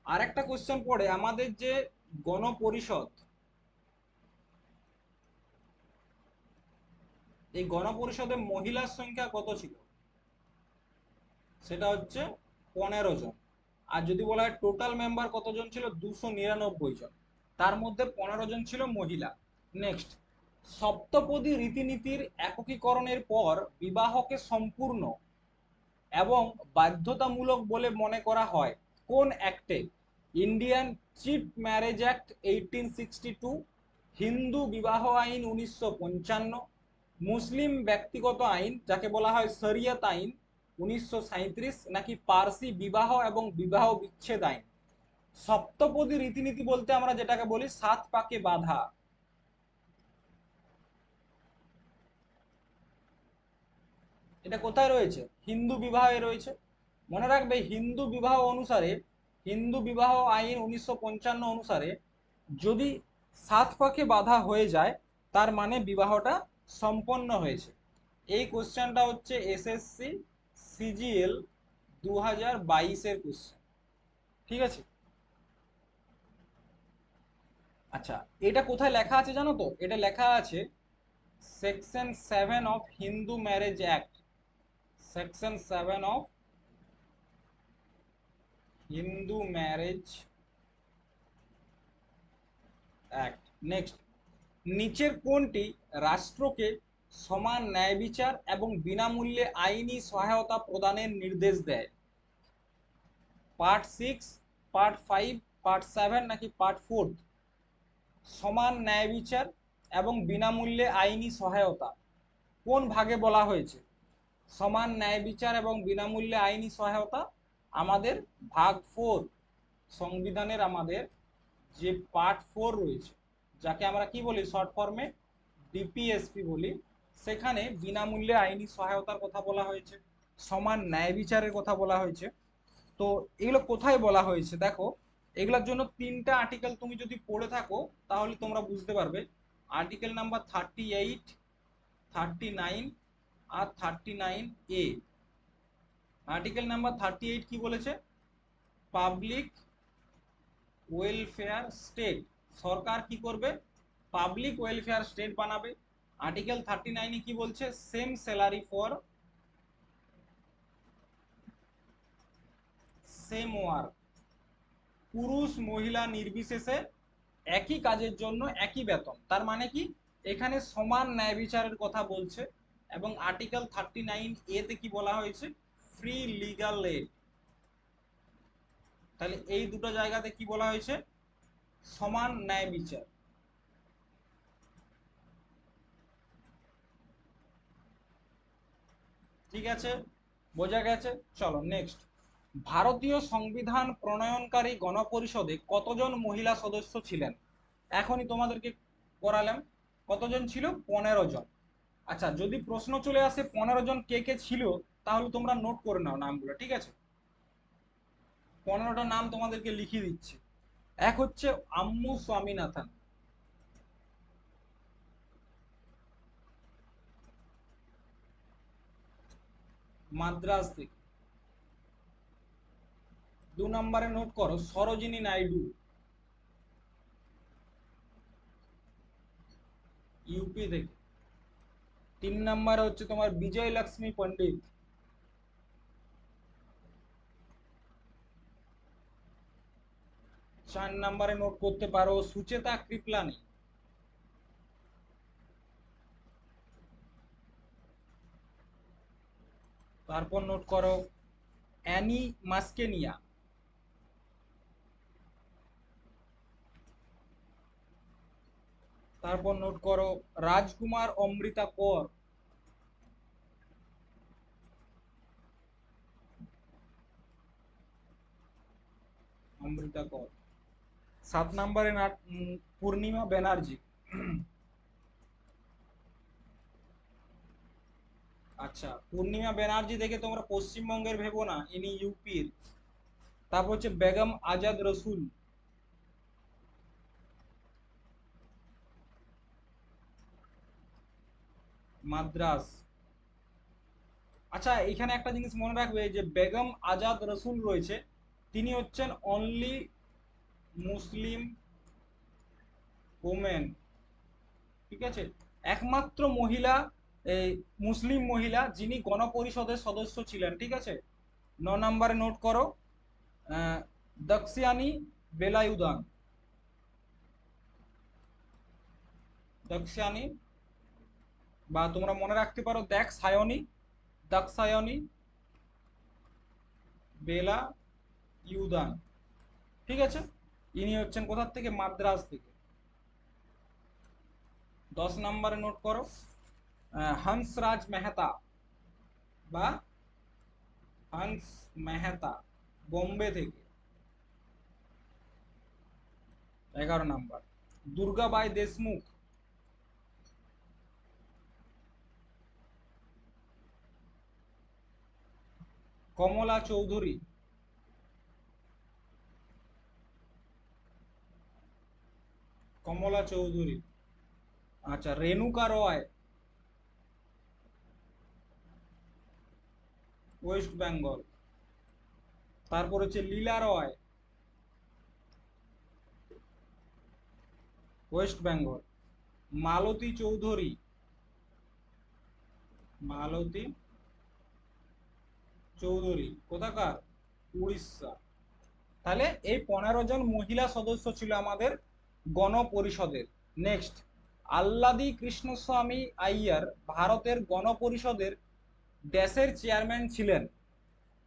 আর একটা কোশ্চেন পড়ে আমাদের যে গণপরিষদ, এই গণপরিষদে মহিলার সংখ্যা কত ছিল? সেটা হচ্ছে 15 জন। আর যদি বলা হয় টোটাল মেম্বার কতজন ছিল? 299 জন। তার মধ্যে 15 জন ছিল মহিলা। নেক্সট, সপ্তপদী রীতিনীতির একীকরণের পর বিবাহকে সম্পূর্ণ এবং বাধ্যতামূলক বলে মনে করা হয় কোন অ্যাক্টে? ইন্ডিয়ান চিট ম্যারেজ অ্যাক্ট 1862, হিন্দু বিবাহ আইন 1955, মুসলিম ব্যক্তিগত আইন যাকে বলা হয় শরিয়ত আইন 1937, নাকি পার্সি বিবাহ এবং বিবাহ বিচ্ছেদ আইন? সপ্তপদী রীতিনীতি বলতে আমরা যেটাকে বলি 7 পাকে বাঁধা। এটা কোথায় রয়েছে? হিন্দু বিবাহে রয়েছে। মনে রাখবে হিন্দু বিবাহ অনুসারে, হিন্দু বিবাহ আইন 1955 অনুসারে যদি 7 পাকে বাঁধা হয়ে যায় তার মানে বিবাহটা সম্পন্ন হয়েছে। এই কোশ্চেনটা হচ্ছে এসএসসি সিজিএল 2022-এর কোশ্চেন। ঠিক আছে। আচ্ছা, এটা কোথায় লেখা আছে জানো তো? এটা লেখা আছে section 7 of Hindu marriage act. Section 7 of Hindu marriage act. Next, নিচের কোনটি রাষ্ট্রকে সমান ন্যায় বিচার এবং বিনামূল্যে আইনি সহায়তা প্রদানের নির্দেশ দেয়? পার্ট 6, পার্ট 5, পার্ট 7, নাকি পার্ট 4? সমান ন্যায় বিচার এবং বিনামূল্যে আইনি সহায়তা কোন ভাগে বলা হয়েছে? সমান ন্যায় বিচার এবং বিনামূল্যে আইনি সহায়তা আমাদের ভাগ 4 সংবিধানের, আমাদের যে পার্ট 4 রয়েছে যাকে আমরা কি বলি শর্ট ফর্মে ডিপিএসপি বলি, সেখানে বিনামূল্যে আইনি সহায়তার কথা বলা হয়েছে। সমান ন্যায় বিচারের কথা বলা হয়েছে। তো এগুলো কোথায় বলা হয়েছে দেখো, এগুলোর জন্য তিনটা আর্টিকেল তুমি যদি পড়ে থাকো তাহলে তোমরা বুঝতে পারবে। আর্টিকেল নাম্বার 38, 39 আর 39A। আর্টিকেল নাম্বার 38 কি বলেছে? পাবলিক ওয়েলফেয়ার স্টেট, সরকার কি করবে? পাবলিক ওয়েলফেয়ার স্টেট বানাবে। আর্টিকেল 39 কি বলছে? Same salary for same work, পুরুষ মহিলা নির্বিশেষে একই কাজের জন্য একই বেতন। তার মানে কি, এখানে সমান ন্যায় বিচারের কথা বলছে। এবং আর্টিকেল 39A তে কি বলা হয়েছে? Free legal add. তাহলে এই দুটো জায়গাতে কি বলা হয়েছে? সমান ন্যায় বিচার। ঠিক আছে, বোঝা গেছে। চলো নেক্সট। ভারতীয় সংবিধান প্রণয়নকারী গণপরিষদে কতজন মহিলা সদস্য ছিলেন? এখনই তোমাদেরকে করালাম। কতজন ছিল? 15 জন। আচ্ছা, যদি প্রশ্ন চলে আসে 15 জন কে কে ছিল, তাহলে তোমরা নোট করে নাও নামগুলো, ঠিক আছে? 15টা নাম তোমাদেরকে লিখিয়ে দিচ্ছি। এক হচ্ছে আম্মু স্বামীনাথন, মাদ্রাজ থেকে। 2 নম্বরে নোট করো সরোজিনী নাইডু, ইউপি থেকে। 3 নম্বরে হচ্ছে তোমার বিজয় লক্ষ্মী পণ্ডিত। 4 নম্বরে নোট করতে পারো সুচেতা কৃপলানি। তারপর নোট করো অ্যানি মাস্কেনিয়া। তারপর নোট করো রাজকুমার অমৃতা কর। অমৃতা কর। 7 নম্বরে পূর্ণিমা ব্যানার্জি। আচ্ছা, পূর্ণিমা ব্যানার্জি দেখে তোমরা পশ্চিমবঙ্গের ভেবো না, ইনি ইউপির। তারপর হচ্ছে বেগম আজাদ রসুল, মাদ্রাস। আচ্ছা, এখানে একটা জিনিস মনে রাখবে যে বেগম আজাদ রসুল রয়েছে, তিনি হচ্ছেন অনলি মুসলিম ওমেন। ঠিক আছে, একমাত্র মহিলা, এই মুসলিম মহিলা যিনি গণপরিষদের সদস্য ছিলেন। ঠিক আছে। 9 নম্বরে নোট করো দক্ষিয়ানি বেলায়ুদান। দক্ষিয়ানি, বা তোমরা মনে রাখতে পারো দেখ সায়নী, দাক্ষায়নী বেলা ইউদান। ঠিক আছে, ইনি হচ্ছেন কোথার থেকে? মাদ্রাজ থেকে। 10 নম্বরে নোট করো হংসরাজ মেহতা, বা হংস মেহতা, বোম্বে থেকে। 11 নম্বর দুর্গাবাই দেশমুখ। কমলা চৌধুরী। কমলা চৌধুরী। আচ্ছা, রেণুকা রয়, ওয়েস্ট বেঙ্গল। তারপর হচ্ছে লীলা রয়, ওয়েস্ট বেঙ্গল। মালতী চৌধুরী, মালতী চৌধুরী কোথাকার? উড়িষ্যা। তাহলে এই 15 জন মহিলা সদস্য ছিল আমাদের গণপরিষদের। নেক্সট, আল্লাদি কৃষ্ণস্বামী আইয়ার ভারতের গণপরিষদের ড্যাশের চেয়ারম্যান ছিলেন?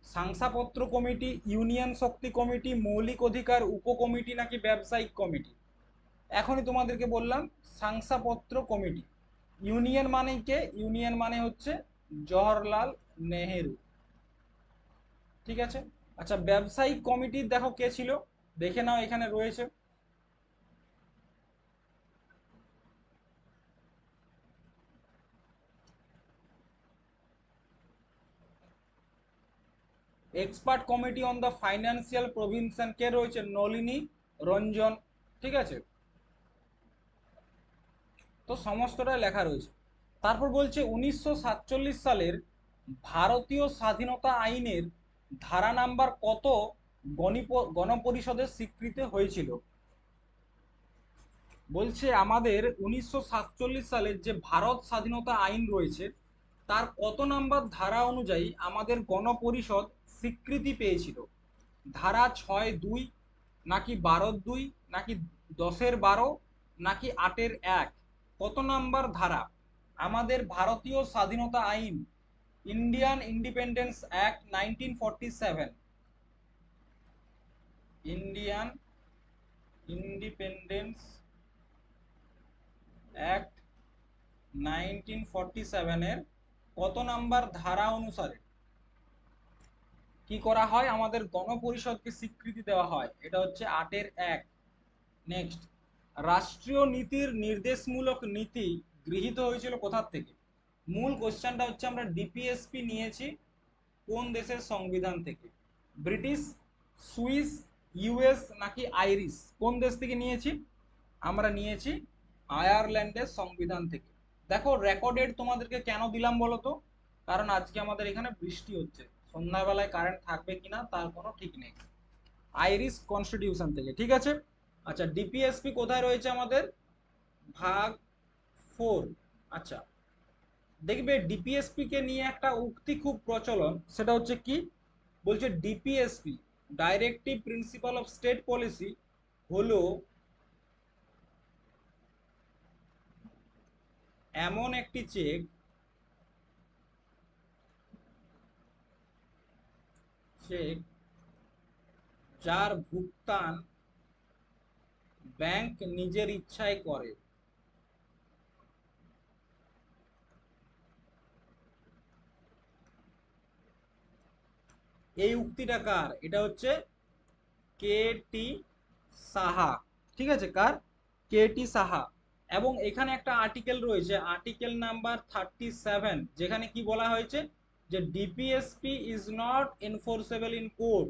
শংসাপত্র কমিটি, ইউনিয়ন শক্তি কমিটি, মৌলিক অধিকার উপকমিটি, নাকি ব্যবসায়িক কমিটি? এখনই তোমাদেরকে বললাম শংসাপত্র কমিটি। ইউনিয়ন মানে কে? ইউনিয়ন মানে হচ্ছে জওহরলাল নেহেরু। ঠিক আছে। আচ্ছা, ব্যবসায়িক কমিটির দেখো কে ছিল, দেখে নাও, এখানে রয়েছে। Expert committee on the financial provision কে রয়েছে? নলিনী রঞ্জন। ঠিক আছে, তো সমস্তটা লেখা রয়েছে। তারপর বলছে 1947 সালের ভারতীয় স্বাধীনতা আইনের ধারা নাম্বার কত গণপরিষদের স্বীকৃতি হয়েছিল? বলছে আমাদের 1947 সালের যে ভারত স্বাধীনতা আইন রয়েছে তার কত নাম্বার ধারা অনুযায়ী আমাদের গণপরিষদ স্বীকৃতি পেয়েছিল? ধারা 6(2), নাকি 12(2), নাকি 10(12), নাকি 8(1)? কত নাম্বার ধারা? আমাদের ভারতীয় স্বাধীনতা আইন, Indian independence act 1947, Indian independence act 1947 এর কত নাম্বার ধারা অনুসারে কি করা হয়? আমাদের গণপরিষদকে স্বীকৃতি দেওয়া হয়। এটা হচ্ছে 8(1)। নেক্সট, রাষ্ট্রীয় নীতির নির্দেশমূলক নীতি গৃহীত হয়েছিল কোথা থেকে? মূল কোশ্চেনটা হচ্ছে আমরা ডিপিএসপি নিয়েছি কোন দেশের সংবিধান থেকে? ব্রিটিশ, সুইস, ইউএস, নাকি আইরিশ? কোন দেশ থেকে নিয়েছি? আমরা নিয়েছি আয়ারল্যান্ডের সংবিধান থেকে। দেখো রেকর্ডেড তোমাদেরকে কেন দিলাম বলো তো? কারণ আজকে আমাদের এখানে বৃষ্টি হচ্ছে, সন্ধ্যাবেলায় কারেন্ট থাকবে কিনা তার কোনো ঠিক নেই। আইরিশ কনস্টিটিউশন থেকে, ঠিক আছে। আচ্ছা, ডিপিএসপি কোথায় রয়েছে আমাদের? ভাগ 4। আচ্ছা, দেখবে ডিপিএসপি কে নিয়ে একটা উক্তি খুব প্রচলন, সেটা হচ্ছে কি বলছে? DPSP, directive principle of state policy, হলো এমন একটি চেক যার ভুগতান ব্যাংক নিজের ইচ্ছায় করে। এই উক্তিটা কার? এটা হচ্ছে কে টি সাহা। ঠিক আছে, কার? কে টি সাহা। এবং এখানে একটা আর্টিকেল রয়েছে, আর্টিকেল নাম্বার 37, যেখানে কি বলা হয়েছে যে DPSP is not enforceable in court,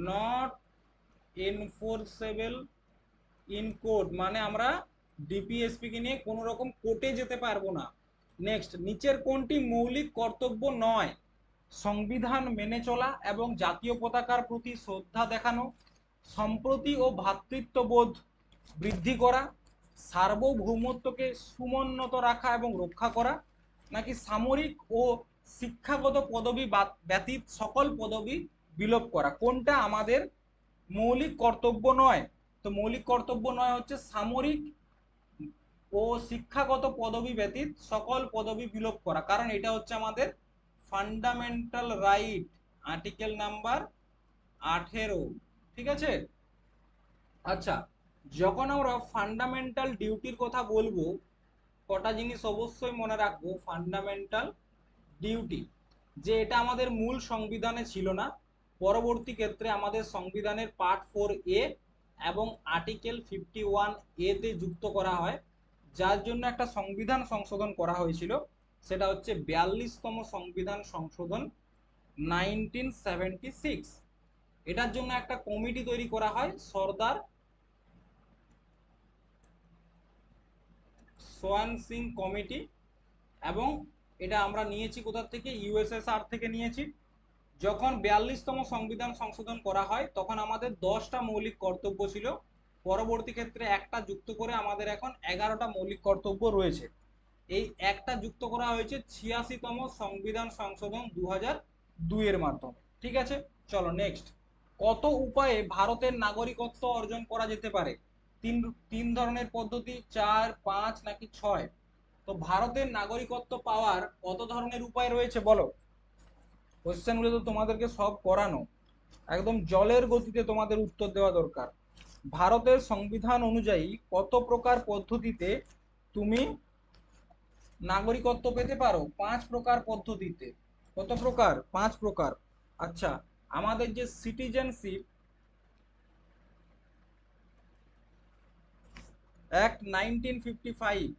not enforceable in court, মানে আমরা ডিপিএসপি কে নিয়ে কোনো রকম কোর্টে যেতে পারবো না। নেক্সট, নিচের কোনটি মৌলিক কর্তব্য নয়? সংবিধান মেনে চলা এবং জাতীয় পতাকার প্রতি শ্রদ্ধা দেখানো, সম্প্রতি ও ভ্রাতৃত্ববোধ বৃদ্ধি করা, সার্বভৌমত্বকে সমুন্নত রাখা এবং রক্ষা করা, নাকি সামরিক ও শিক্ষাগত পদবি ব্যতীত সকল পদবি বিলোপ করা? কোনটা আমাদের মৌলিক কর্তব্য নয়? তো মৌলিক কর্তব্য নয় হচ্ছে সামরিক ও শিক্ষাগত পদবি ব্যতীত সকল পদবি বিলোপ করা, কারণ এটা হচ্ছে আমাদের ফান্ডামেন্টাল রাইট, আর্টিকেল নাম্বার 18। ঠিক আছে। আচ্ছা, যখন আমরা ফান্ডামেন্টাল ডিউটির কথা বলবো, কটা জিনিস অবশ্যই মনে রাখবো। ফান্ডামেন্টাল ডিউটি, যে এটা আমাদের মূল সংবিধানে ছিল না, পরবর্তী ক্ষেত্রে আমাদের সংবিধানের পার্ট 4A এবং আর্টিকেল 51A তে যুক্ত করা হয়, যার জন্য একটা সংবিধান সংশোধন করা হয়েছিল। সেটা হচ্ছে 42তম সংবিধান সংশোধন 1976। এটার জন্য একটা কমিটি তৈরি করা হয়, সর্দার সোয়ান সিং কমিটি। এবং এটা আমরা নিয়েছি কোথা থেকে? ইউএসএসআর থেকে নিয়েছি। যখন 42তম সংবিধান সংশোধন করা হয় তখন আমাদের 10টা মৌলিক কর্তব্য ছিল, পরবর্তী ক্ষেত্রে একটা যুক্ত করে আমাদের এখন 11টা মৌলিক কর্তব্য রয়েছে। এই একটা যুক্ত করা হয়েছে 86তম সংবিধান সংশোধন 2002 এর মাধ্যমে। ঠিক আছে, চলো নেক্সট। কত উপায়ে ভারতের নাগরিকত্ব অর্জন করা যেতে পারে? তিন তিন ধরনের পদ্ধতি, 4, 5, নাকি 6? তো ভারতের নাগরিকত্ব পাওয়ার কত ধরনের উপায় রয়েছে বলো? কোশ্চেনগুলো তো তোমাদেরকে সব করানো, একদম জলের গতিতে তোমাদের উত্তর দেওয়া দরকার। ভারতের সংবিধান অনুযায়ী কত প্রকার পদ্ধতিতে তুমি নাগরিকত্ব পেতে পারো? 5 প্রকার পদ্ধতিতে। কত প্রকার? 5 প্রকার। আচ্ছা, আমাদের যে সিটিজেনশিপ অ্যাক্ট 1955,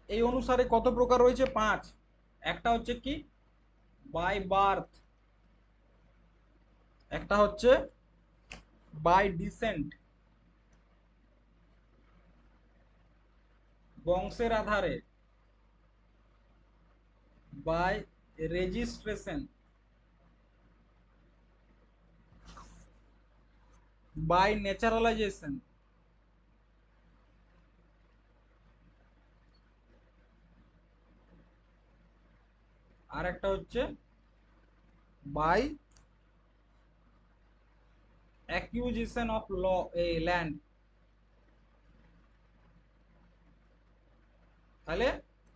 এই অনুসারে কত প্রকার রয়েছে? 5। একটা হচ্ছে কি বাই বার্থ, একটা হচ্ছে বাই ডিসেন্ট, বংশের আধারে, বাই রেজিস্ট্রেশন, বাই ন্যাচারালাইজেশন, আর একটা হচ্ছে বাই অ্যাকুইজিশন অফ ল্যান্ড। তাহলে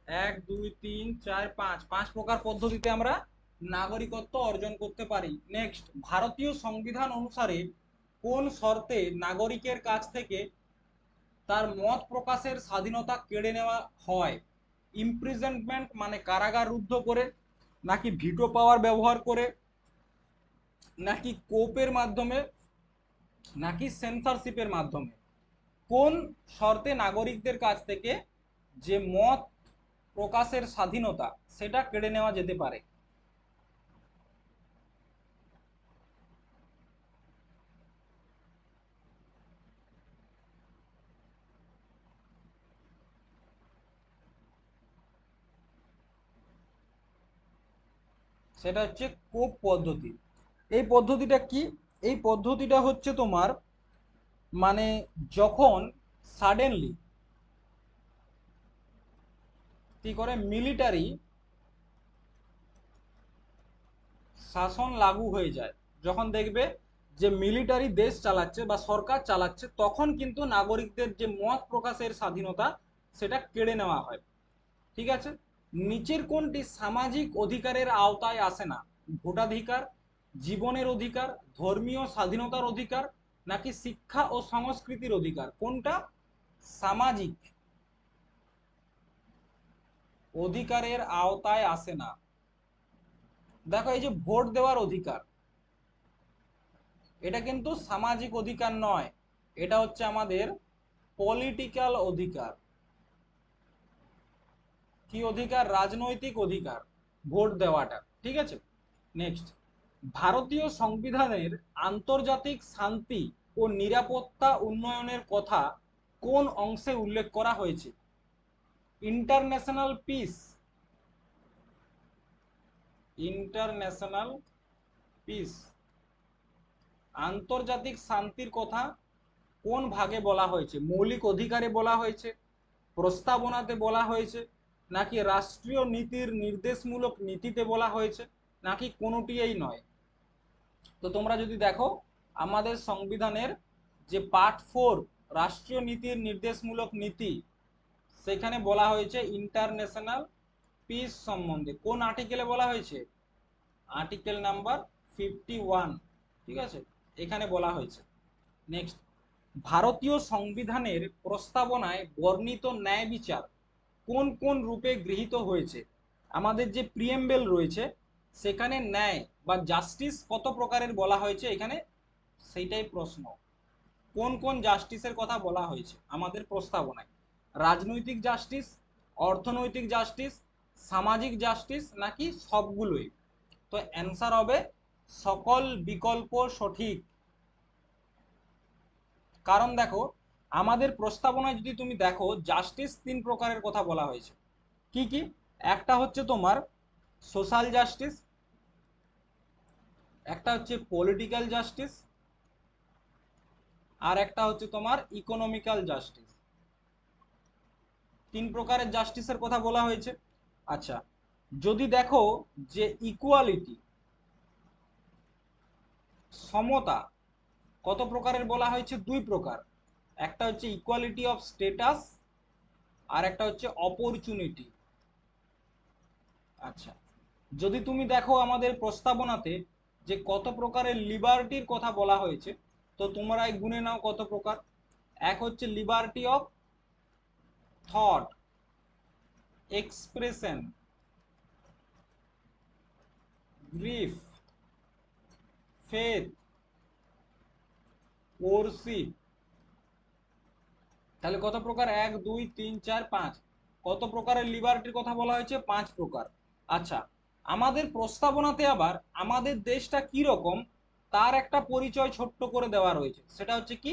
1 2 3 4 5 পাঁচ প্রকার পদ্ধতিতে আমরা নাগরিকত্ব অর্জন করতে পারি। নেক্সট, ভারতীয় সংবিধান অনুসারে কোন শর্তে নাগরিকের কাছ থেকে তার মত প্রকাশের স্বাধীনতা কেড়ে নেওয়া হয়? ইমপ্রিজনমেন্ট মানে কারাগার রুদ্ধ করে, নাকি ভিটো পাওয়ার ব্যবহার করে, নাকি কোপের মাধ্যমে, নাকি সেন্সরশিপের মাধ্যমে? কোন শর্তে নাগরিকদের কাছ থেকে যে মত প্রকাশের স্বাধীনতা সেটা কেড়ে নেওয়া যেতে পারে? সেটা হচ্ছে কোপ পদ্ধতি। এই পদ্ধতিটা কি? এই পদ্ধতিটা হচ্ছে তোমার মানে যখন সাডেনলি কি করে মিলিটারি শাসন লাগু হয়ে যায়, যখন দেখবে যে মিলিটারি দেশ চালাচ্ছে বা সরকার চালাচ্ছে, তখন কিন্তু নাগরিকদের যে মত প্রকাশের স্বাধীনতা সেটা কেড়ে নেওয়া হয়। ঠিক আছে, নিচের কোনটি সামাজিক অধিকারের আওতায় আসে না? ভোটাধিকার, জীবনের অধিকার, ধর্মীয় স্বাধীনতার অধিকার, নাকি শিক্ষা ও সংস্কৃতির অধিকার? কোনটা সামাজিক অধিকারের আওতায় আসে না? দেখো, এই যে ভোট দেওয়ার অধিকার, এটা কিন্তু সামাজিক অধিকার নয়, এটা হচ্ছে আমাদের পলিটিক্যাল অধিকার। কি অধিকার? রাজনৈতিক অধিকার, ভোট দেওয়াটা। ঠিক আছে, নেক্সট, ভারতীয় সংবিধানের আন্তর্জাতিক শান্তি ও নিরাপত্তা উন্নয়নের কথা কোন অংশে উল্লেখ করা হয়েছে? ইন্টারন্যাশনাল পিস, ইন্টারন্যাশনাল পিস, আন্তর্জাতিক শান্তির কথা কোন ভাগে বলা হয়েছে? মৌলিক অধিকারে বলা হয়েছে, প্রস্তাবনাতে বলা হয়েছে, নাকি রাষ্ট্রীয় নীতির নির্দেশমূলক নীতিতে বলা হয়েছে, নাকি কোনোটিই নয়? তো তোমরা যদি দেখো আমাদের সংবিধানের যে পার্ট 4 রাষ্ট্রীয় নীতির নির্দেশমূলক নীতি, সেখানে বলা হয়েছে ইন্টারন্যাশনাল পিস সম্বন্ধে। কোন আর্টিকেলে বলা হয়েছে? Article number 51। ঠিক আছে, এখানে বলা হয়েছে। নেক্সট, ভারতীয় সংবিধানের প্রস্তাবনায় বর্ণিত ন্যায় বিচার কোন কোন রূপে গৃহীত হয়েছে? আমাদের যে প্রিএমবেল রয়েছে সেখানে ন্যায় বা জাস্টিস কত প্রকারের বলা হয়েছে এখানে, সেইটাই প্রশ্ন। কোন কোন জাস্টিসের কথা বলা হয়েছে আমাদের প্রস্তাবনায়? রাজনৈতিক জাস্টিস, অর্থনৈতিক জাস্টিস, সামাজিক জাস্টিস, নাকি সবগুলোই? তো অ্যান্সার হবে সকল বিকল্প সঠিক। কারণ দেখো, আমাদের প্রস্তাবনায় যদি তুমি দেখো জাস্টিস 3 প্রকারের কথা বলা হয়েছে। কি কি? একটা হচ্ছে তোমার সোশ্যাল জাস্টিস, একটা হচ্ছে পলিটিক্যাল জাস্টিস, আর একটা হচ্ছে তোমার ইকোনমিক্যাল জাস্টিস। 3 প্রকারের জাস্টিসের কথা বলা হয়েছে। আচ্ছা, যদি দেখো যে ইকুয়ালিটি, সমতা কত প্রকারের বলা হয়েছে? 2 প্রকার। একটা হচ্ছে ইকুয়ালিটি অফ স্টেটাস, আর একটা হচ্ছে অপরচুনিটি। আচ্ছা, যদি তুমি দেখো আমাদের প্রস্তাবনাতে যে কত প্রকারের লিবার্টির কথা বলা হয়েছে, তো তোমরা গুনে নাও কত প্রকার। এক হচ্ছে liberty of thought, expression, belief, faith, worship. তাহলে কত প্রকার? 1 2 3 4 5। কত প্রকারের লিবার্টির কথা বলা হয়েছে? 5 প্রকার। আচ্ছা, আমাদের প্রস্তাবনাতে আবার আমাদের দেশটা কি রকম তার একটা পরিচয় ছোট্ট করে দেওয়া রয়েছে, সেটা হচ্ছে কি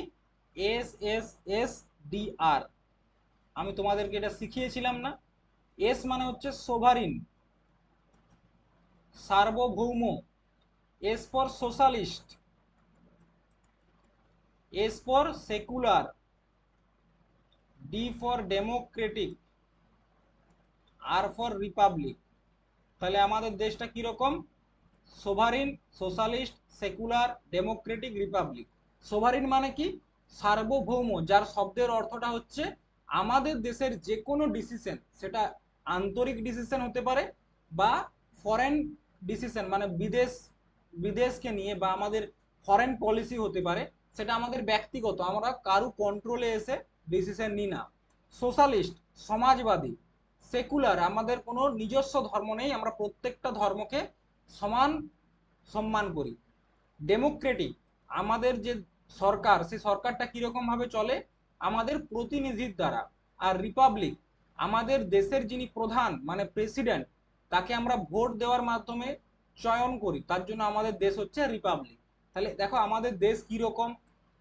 SSSDR। আমি তোমাদেরকে এটা শিখিয়েছিলাম না? এস মানে হচ্ছে সোভারিন, সার্বভৌম। S for socialist, S for secular, D for democratic, R for republic. তাহলে আমাদের দেশটা কিরকম? Sovereign, socialist, secular, democratic, republic. Sovereign মানে কি? সার্বভৌম, যার শব্দের অর্থটা হচ্ছে আমাদের দেশের যে কোনো ডিসিশন, সেটা আন্তরিক ডিসিশন হতে পারে বা ফরেন ডিসিশন, মানে বিদেশকে নিয়ে বা আমাদের ফরেন পলিসি হতে পারে, সেটা আমাদের ব্যক্তিগত, আমরা কারু কন্ট্রোলে এসে ডিসিশন নিই না। সোশ্যালিস্ট, সমাজবাদী। সেকুলার, আমাদের কোনো নিজস্ব ধর্ম নেই, আমরা প্রত্যেকটা ধর্মকে সমান সম্মান করি। ডেমোক্রেটিক, আমাদের যে সরকার, সেই সরকারটা কিরকম ভাবে চলে? আমাদের প্রতিনিধির দ্বারা। আর রিপাবলিক, আমাদের দেশের যিনি প্রধান মানে প্রেসিডেন্ট, তাকে আমরা ভোট দেওয়ার মাধ্যমে চয়ন করি, তার জন্য আমাদের দেশ হচ্ছে রিপাবলিক। তাহলে দেখো আমাদের দেশ কিরকম,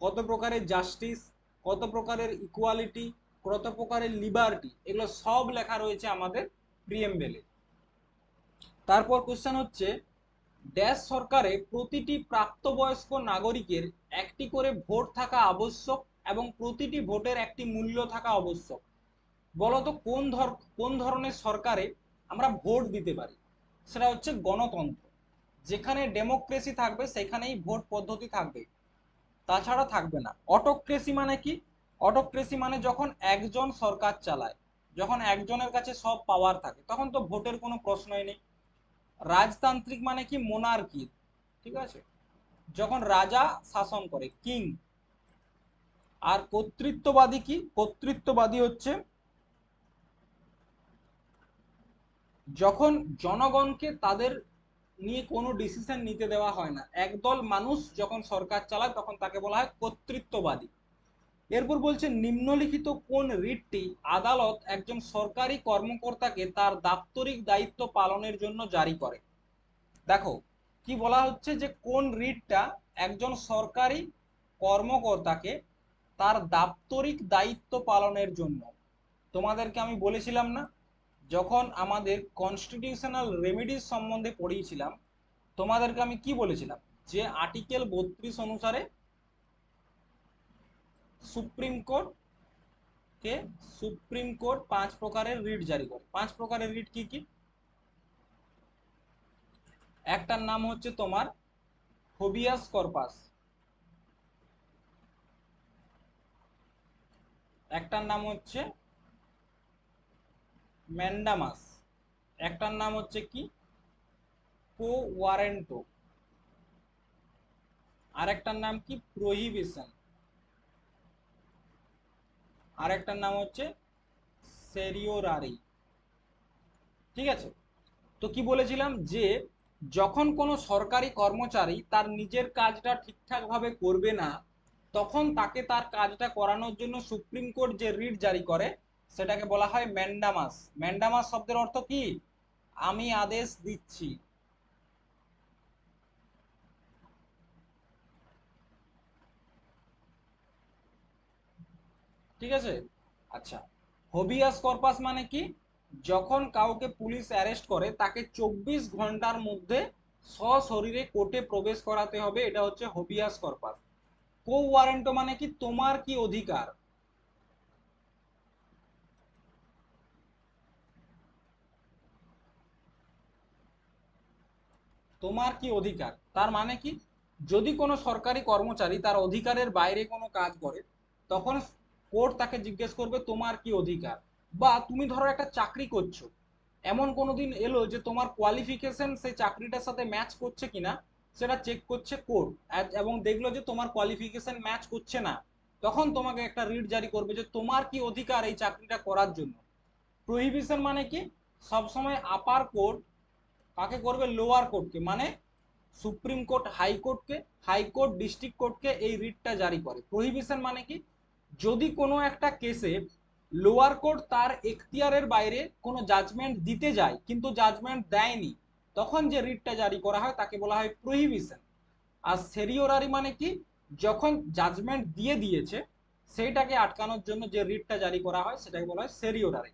কত প্রকারের জাস্টিস, কত প্রকারের ইকুয়ালিটি, কত প্রকারের লিবার্টি, এগুলো সব লেখা রয়েছে আমাদের প্রিএমবেলে। তারপর কোশ্চেন হচ্ছে, ড্যাশ সরকারে প্রতিটি প্রাপ্তবয়স্ক নাগরিকের একটি করে ভোট থাকা আবশ্যক এবং প্রতিটি ভোটের একটি মূল্য থাকা আবশ্যক। বলতো কোন ধরনের সরকারে আমরা ভোট দিতে পারি? সেটা হচ্ছে গণতন্ত্র। যেখানে ডেমোক্রেসি থাকবে সেখানেই ভোট পদ্ধতি থাকবে, তাছাড়া থাকবে না। অটোক্রেসি মানে কি? অটোক্রেসি মানে যখন একজন সরকার চালায়, যখন একজনের কাছে সব পাওয়ার থাকে, তখন তো ভোটের কোনো প্রশ্নই নেই। রাজতান্ত্রিক মানে কি? মোনার্কি, ঠিক আছে, যখন রাজা শাসন করে, কিং। আর কর্তৃত্ববাদী কি? কর্তৃত্ববাদী হচ্ছে যখন জনগণকে তাদের নিয়ে কোনো ডিসিশন নিতে দেওয়া হয় না, একদল মানুষ যখন সরকার চালায় তখন তাকে বলা হয় কর্তৃত্ববাদী। এরপর বলছে, নিম্নলিখিত কোন রিটটি আদালত একজন সরকারি কর্মকর্তাকে তার দাপ্তরিক দায়িত্ব পালনের জন্য জারি করে? দেখো কি বলা হচ্ছে, যে কোন রিটটা একজন সরকারি কর্মকর্তাকে তার দাপ্তরিক দায়িত্ব পালনের জন্য। তোমাদেরকে আমি বলেছিলাম না, যখন আমাদের কনস্টিটিউশনাল রেমেডিস সম্বন্ধে পড়িয়েছিলাম, তোমাদেরকে আমি কি বলেছিলাম, যে আর্টিকেল 32 অনুসারে সুপ্রিম কোর্ট কে সুপ্রিম কোর্ট 5 প্রকারের রিট জারি করে। 5 প্রকারের রিট কি কি? একটার নাম হচ্ছে তোমার হোবিয়াস কর্পাস, একটার নাম হচ্ছে ম্যান্ডামাস, একটার নাম হচ্ছে কি কো ওয়ারেন্টো, আর একটার নাম কি প্রহিবিশন, আর একটার নাম হচ্ছে সেরিওরারি। ঠিক আছে, তো কি বলেছিলাম, যে যখন কোনো সরকারি কর্মচারী তার নিজের কাজটা ঠিকঠাক ভাবে করবে না, তখন তাকে তার কাজটা করানোর জন্য সুপ্রিম কোর্ট যে রিট জারি করে, সেটাকে বলা হয় ম্যান্ডামাস। ম্যান্ডামাস শব্দের অর্থ কি? আমি আদেশ দিচ্ছি। ঠিক আছে, আচ্ছা। হোবিয়াস কর্পাস মানে কি? যখন কাউকে পুলিশ অ্যারেস্ট করে তাকে 24 ঘন্টার মধ্যে সশরীরে কোর্টে প্রবেশ করাতে হবে, এটা হচ্ছে হোবিয়াস কর্পাস। কো ওয়ারেন্টো মানে কি? তোমার কি অধিকার? তোমার কি অধিকার তার মানে কি? যদি কোনো সরকারি কর্মচারী তার অধিকারের বাইরে কোনো কাজ করে, তখন কোর্ট তাকে জিজ্ঞেস করবে তোমার কি অধিকার। বা তুমি ধরো একটা চাকরি করছো, এমন কোনো দিন এলো যে তোমার কোয়ালিফিকেশন সেই চাকরিটার সাথে ম্যাচ করছে কিনা সেটা চেক করছে কোর্ট, এবং দেখলো যে তোমার কোয়ালিফিকেশন ম্যাচ করছে না, তখন তোমাকে একটা রিট জারি করবে যে তোমার কি অধিকার এই চাকরিটা করার জন্য। প্রহিবিশন মানে কি? সবসময় আপার কোর্ট কাকে করবে? লোয়ার কোর্টকে, মানে সুপ্রিম কোর্ট হাইকোর্টকে, হাইকোর্ট ডিস্ট্রিক্ট কোর্টকে এই রিটটা জারি করে। প্রহিবিশন মানে কি? যদি কোনো একটা কেসে লোয়ার কোর্ট তার এখতিয়ারের বাইরে কোনো জাজমেন্ট দিতে যায় কিন্তু জাজমেন্ট দেয়নি, তখন যে রিটটা জারি করা হয় তাকে বলা হয় প্রহিবিশন। আর সেরিওরারি মানে কি, যখন জাজমেন্ট দিয়ে দিয়েছে সেইটাকে আটকানোর জন্য যে রিটটা জারি করা হয় সেটাকে বলা হয় সেরিওরারি।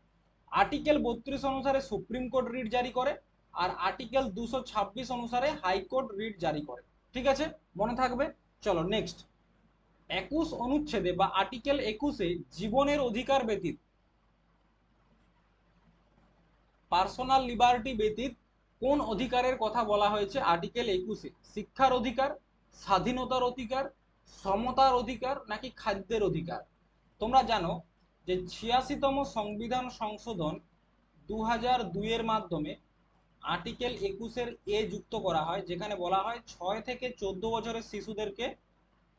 আর্টিকেল 32 অনুসারে সুপ্রিম কোর্ট রিট জারি করে, আর আর্টিকেল 226 অনুসারে হাইকোর্ট রিট জারি করে। ঠিক আছে, মনে থাকবে। চলো নেক্সট, 21 অনুচ্ছেদে বা আর্টিকেল 21-এ জীবনের অধিকার ব্যতীত, পার্সোনাল লিবার্টি ব্যতীত কোন অধিকারের কথা বলা হয়েছে আর্টিকেল 21-এ? শিক্ষার অধিকার, স্বাধীনতার অধিকার, সমতার অধিকার, নাকি খাদ্যের অধিকার? তোমরা জানো যে 86তম সংবিধান সংশোধন 2002-এর মাধ্যমে আর্টিকেল 21-এর এ যুক্ত করা হয়, যেখানে বলা হয় 6 থেকে 14 বছরের শিশুদেরকে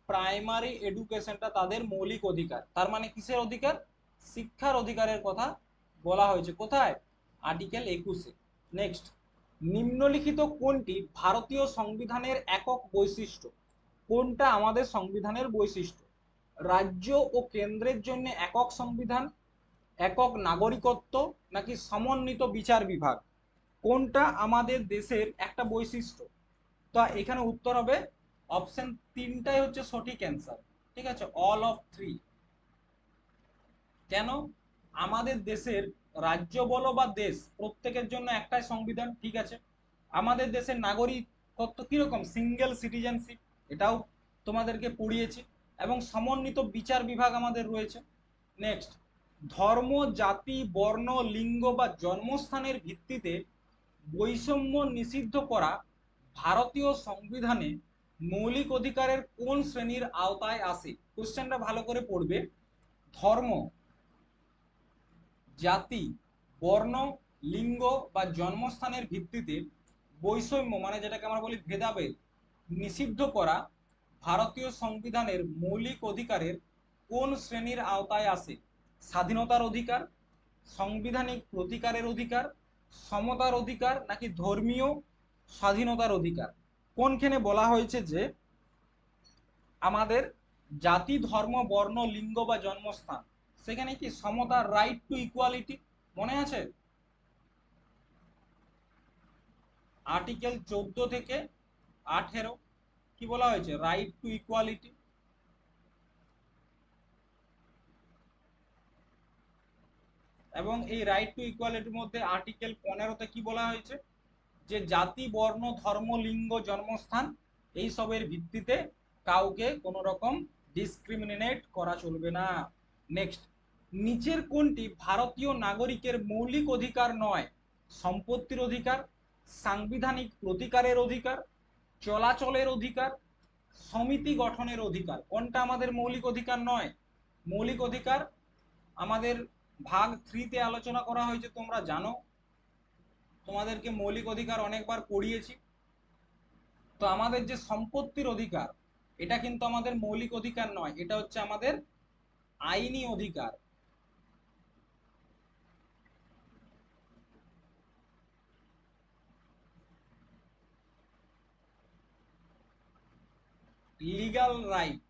প্রাইমারি এডুকেশনটা তাদের মৌলিক অধিকার। তার মানে কিসের অধিকার? শিক্ষার অধিকারের কথা বলা হয়েছে। কোথায়? আর্টিকেল 21-এ। নেক্সট, নিম্নলিখিত কোনটি ভারতীয় সংবিধানের একক বৈশিষ্ট্য? কোনটা আমাদের সংবিধানের বৈশিষ্ট্য? রাজ্য ও কেন্দ্রের জন্য একক সংবিধান, একক নাগরিকত্ব, নাকি সমন্বিত বিচার বিভাগ? কোনটা আমাদের দেশের একটা বৈশিষ্ট্য? তো এখানে উত্তর হবে অপশন তিনটাই হচ্ছে সঠিক অ্যান্সার। ঠিক আছে, অল অফ থ্রি। কেন? আমাদের দেশের রাজ্য বলো বা দেশ, প্রত্যেকের জন্য একটাই সংবিধান। ঠিক আছে, আমাদের দেশের নাগরিকত্ব কিরকম? সিঙ্গেল সিটিজেনশিপ, এটাও তোমাদেরকে পড়িয়েছি। এবং সমন্বিত বিচার বিভাগ আমাদের রয়েছে। নেক্সট, ধর্ম, জাতি, বর্ণ, লিঙ্গ বা জন্মস্থানের ভিত্তিতে বৈষম্য নিষিদ্ধ করা ভারতীয় সংবিধানে মৌলিক অধিকারের কোন শ্রেণীর আওতায় আসে? কোশ্চেনটা ভালো করে পড়বে। ধর্ম, জাতি, বর্ণ, লিঙ্গ বা জন্মস্থানের ভিত্তিতে বৈষম্য মানে যেটাকে আমরা বলি ভেদাভেদ নিষিদ্ধ করা ভারতীয় সংবিধানের মৌলিক অধিকারের কোন শ্রেণীর আওতায় আসে? স্বাধীনতার অধিকার, সাংবিধানিক প্রতিকারের অধিকার, সমতার অধিকার, নাকি ধর্মীয় স্বাধীনতার অধিকার? কোনখানে বলা হয়েছে যে আমাদের জাতি, ধর্ম, বর্ণ, লিঙ্গ বা জন্মস্থান, সেখানে কি সমতার, রাইট টু ইকুয়ালিটি, মনে আছে? আর্টিকেল 14 থেকে 18 কি বলা হয়েছে? Right to equality. এবং এই রাইট টু ইকুয়ালিটির মধ্যে আর্টিকেল 15-তে কি বলা হয়েছে? যে জাতি, বর্ণ, ধর্ম, লিঙ্গ, জন্মস্থান এই সবের ভিত্তিতে কাউকে কোনো রকম ডিসক্রিমিনেট করা চলবে না। নেক্সট, নিচের কোনটি ভারতীয় নাগরিকের মৌলিক অধিকার নয়? সম্পত্তির অধিকার, সাংবিধানিক প্রতিকারের অধিকার, চলাচলের অধিকার, সমিতি গঠনের অধিকার? কোনটা আমাদের মৌলিক অধিকার নয়? মৌলিক অধিকার আমাদের ভাগ 3-তে আলোচনা করা হয়েছে, তোমরা জানো, তোমাদেরকে মৌলিক অধিকার অনেকবার পড়িয়েছি। তো আমাদের যে সম্পত্তির অধিকার, এটা কিন্তু আমাদের মৌলিক অধিকার নয়, এটা হচ্ছে আমাদের আইনি অধিকার। Legal right.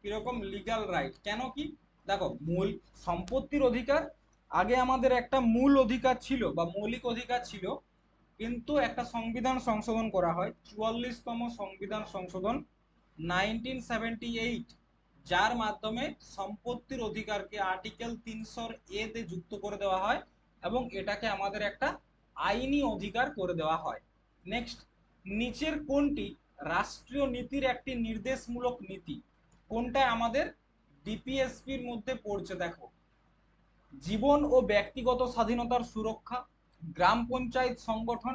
কিরকম লিগ্যাল রাইট? কেন কি? দেখো, মূল সম্পত্তির অধিকার আগে আমাদের একটা মূল অধিকার ছিল বা মৌলিক অধিকার ছিল, কিন্তু একটা সংবিধান সংশোধন করা হয়, 44তম সংবিধান সংশোধন 1978, যার মাধ্যমে সম্পত্তির অধিকারকে আর্টিকেল 300A-তে যুক্ত করে দেওয়া হয় এবং এটাকে আমাদের একটা আইনি অধিকার করে দেওয়া হয়। নেক্সট, নিচের কোনটি রাষ্ট্রীয় নীতির একটি নির্দেশমূলক নীতি? কোনটা আমাদের ডিপিএসপির মধ্যে পড়ছে? দেখো, জীবন ও ব্যক্তিগত স্বাধীনতার সুরক্ষা, গ্রাম পঞ্চায়েত সংগঠন,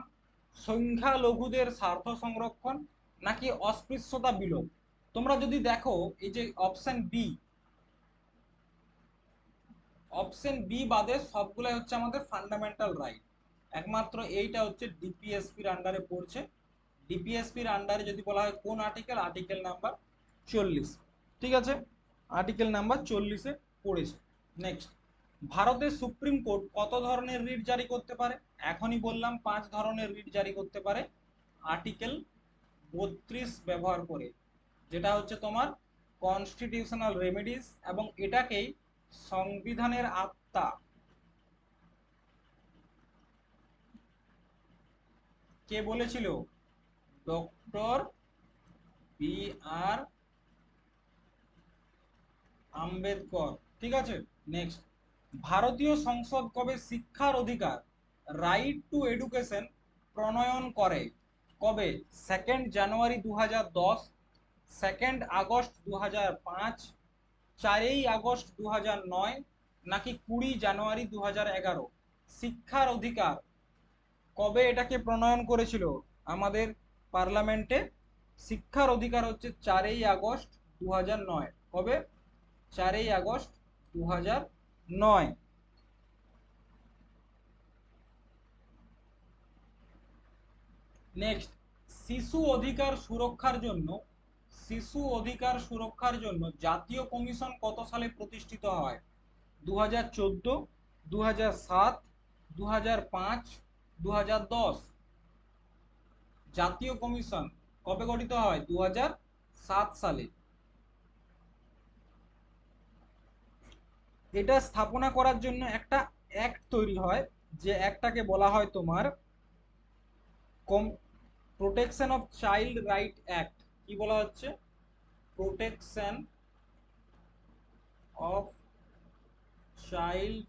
সংখ্যালঘুদের স্বার্থ সংরক্ষণ, নাকি অস্পৃশ্যতা বিলোপ? তোমরা যদি দেখো এই যে অপশন বি বাদে সবগুলাই হচ্ছে আমাদের ফান্ডামেন্টাল রাইট, একমাত্র এইটা হচ্ছে ডিপিএসপির আন্ডারে পড়ছে। ডিপিএসপির আন্ডারে যদি বলা হয় কোন আর্টিকেল, আর্টিকেল নাম্বার 40। ঠিক আছে, আর্টিকেল নাম্বার 40-এ পড়েছে। নেক্সট, ভারতের সুপ্রিম কোর্ট কত ধরনের রিট জারি করতে পারে? এখনই বললাম 5 ধরনের রিট জারি করতে পারে আর্টিকেল 32 ব্যবহার করে, যেটা হচ্ছে তোমার কনস্টিটিউশনাল রেমেডিস, এবং এটাকেই সংবিধানের আত্মা কে বলেছিল? Doctor B R Ambedkar. ঠিক আছে, নেক্সট, ভারতীয় সংসদ কবে শিক্ষার অধিকার রাইট টু এডুকেশন প্রণয়ন করে? কবে? 2 জানুয়ারি 2010, 2 আগস্ট 2005, 4 আগস্ট 2009, নাকি 20 জানুয়ারি 2011? শিক্ষার অধিকার কবে এটাকে প্রণয়ন করেছিল আমাদের পার্লামেন্টে? শিক্ষার অধিকার হচ্ছে 4 আগস্ট 2009। কবে? 4 আগস্ট 2009। নেক্সট, শিশু অধিকার সুরক্ষার জন্য শিশু অধিকার সুরক্ষার জন্য জাতীয় কমিশন কত সালে প্রতিষ্ঠিত হয়? 2014, 2007, 2005, 2010? জাতীয় কমিশন কবে গঠিত হয়? 2007 সালে। এটা স্থাপনা করার জন্য একটা অ্যাক্ট তৈরি হয়, যে অ্যাক্টটাকে বলা হয় তোমার protection of child right act. কি বলা হচ্ছে? Protection of child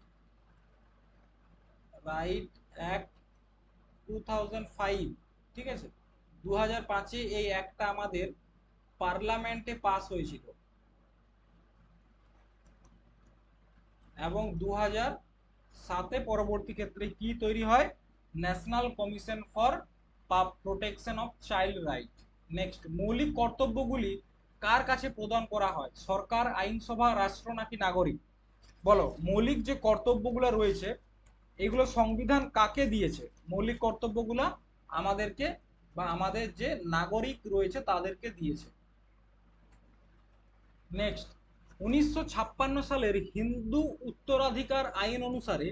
right act 2005। ঠিক আছে, 2005-এ এই অ্যাক্টটা আমাদের পার্লামেন্টে পাস হয়েছিল, এবং 2007-এ পরবর্তী ক্ষেত্রে কি তৈরি হয়? National commission for protection of child right. Next, মৌলিক কর্তব্যগুলি কার কাছে প্রদান করা হয়? সরকার, আইনসভা, রাষ্ট্র, নাকি নাগরিক? বলো, মৌলিক যে কর্তব্যগুলো রয়েছে এগুলো সংবিধান কাকে দিয়েছে? মৌলিক কর্তব্যগুলো আমাদেরকে বা আমাদের যে নাগরিক রয়েছে তাদেরকে দিয়েছে। নেক্সট, 1956 সালের হিন্দু উত্তরাধিকার আইন অনুসারে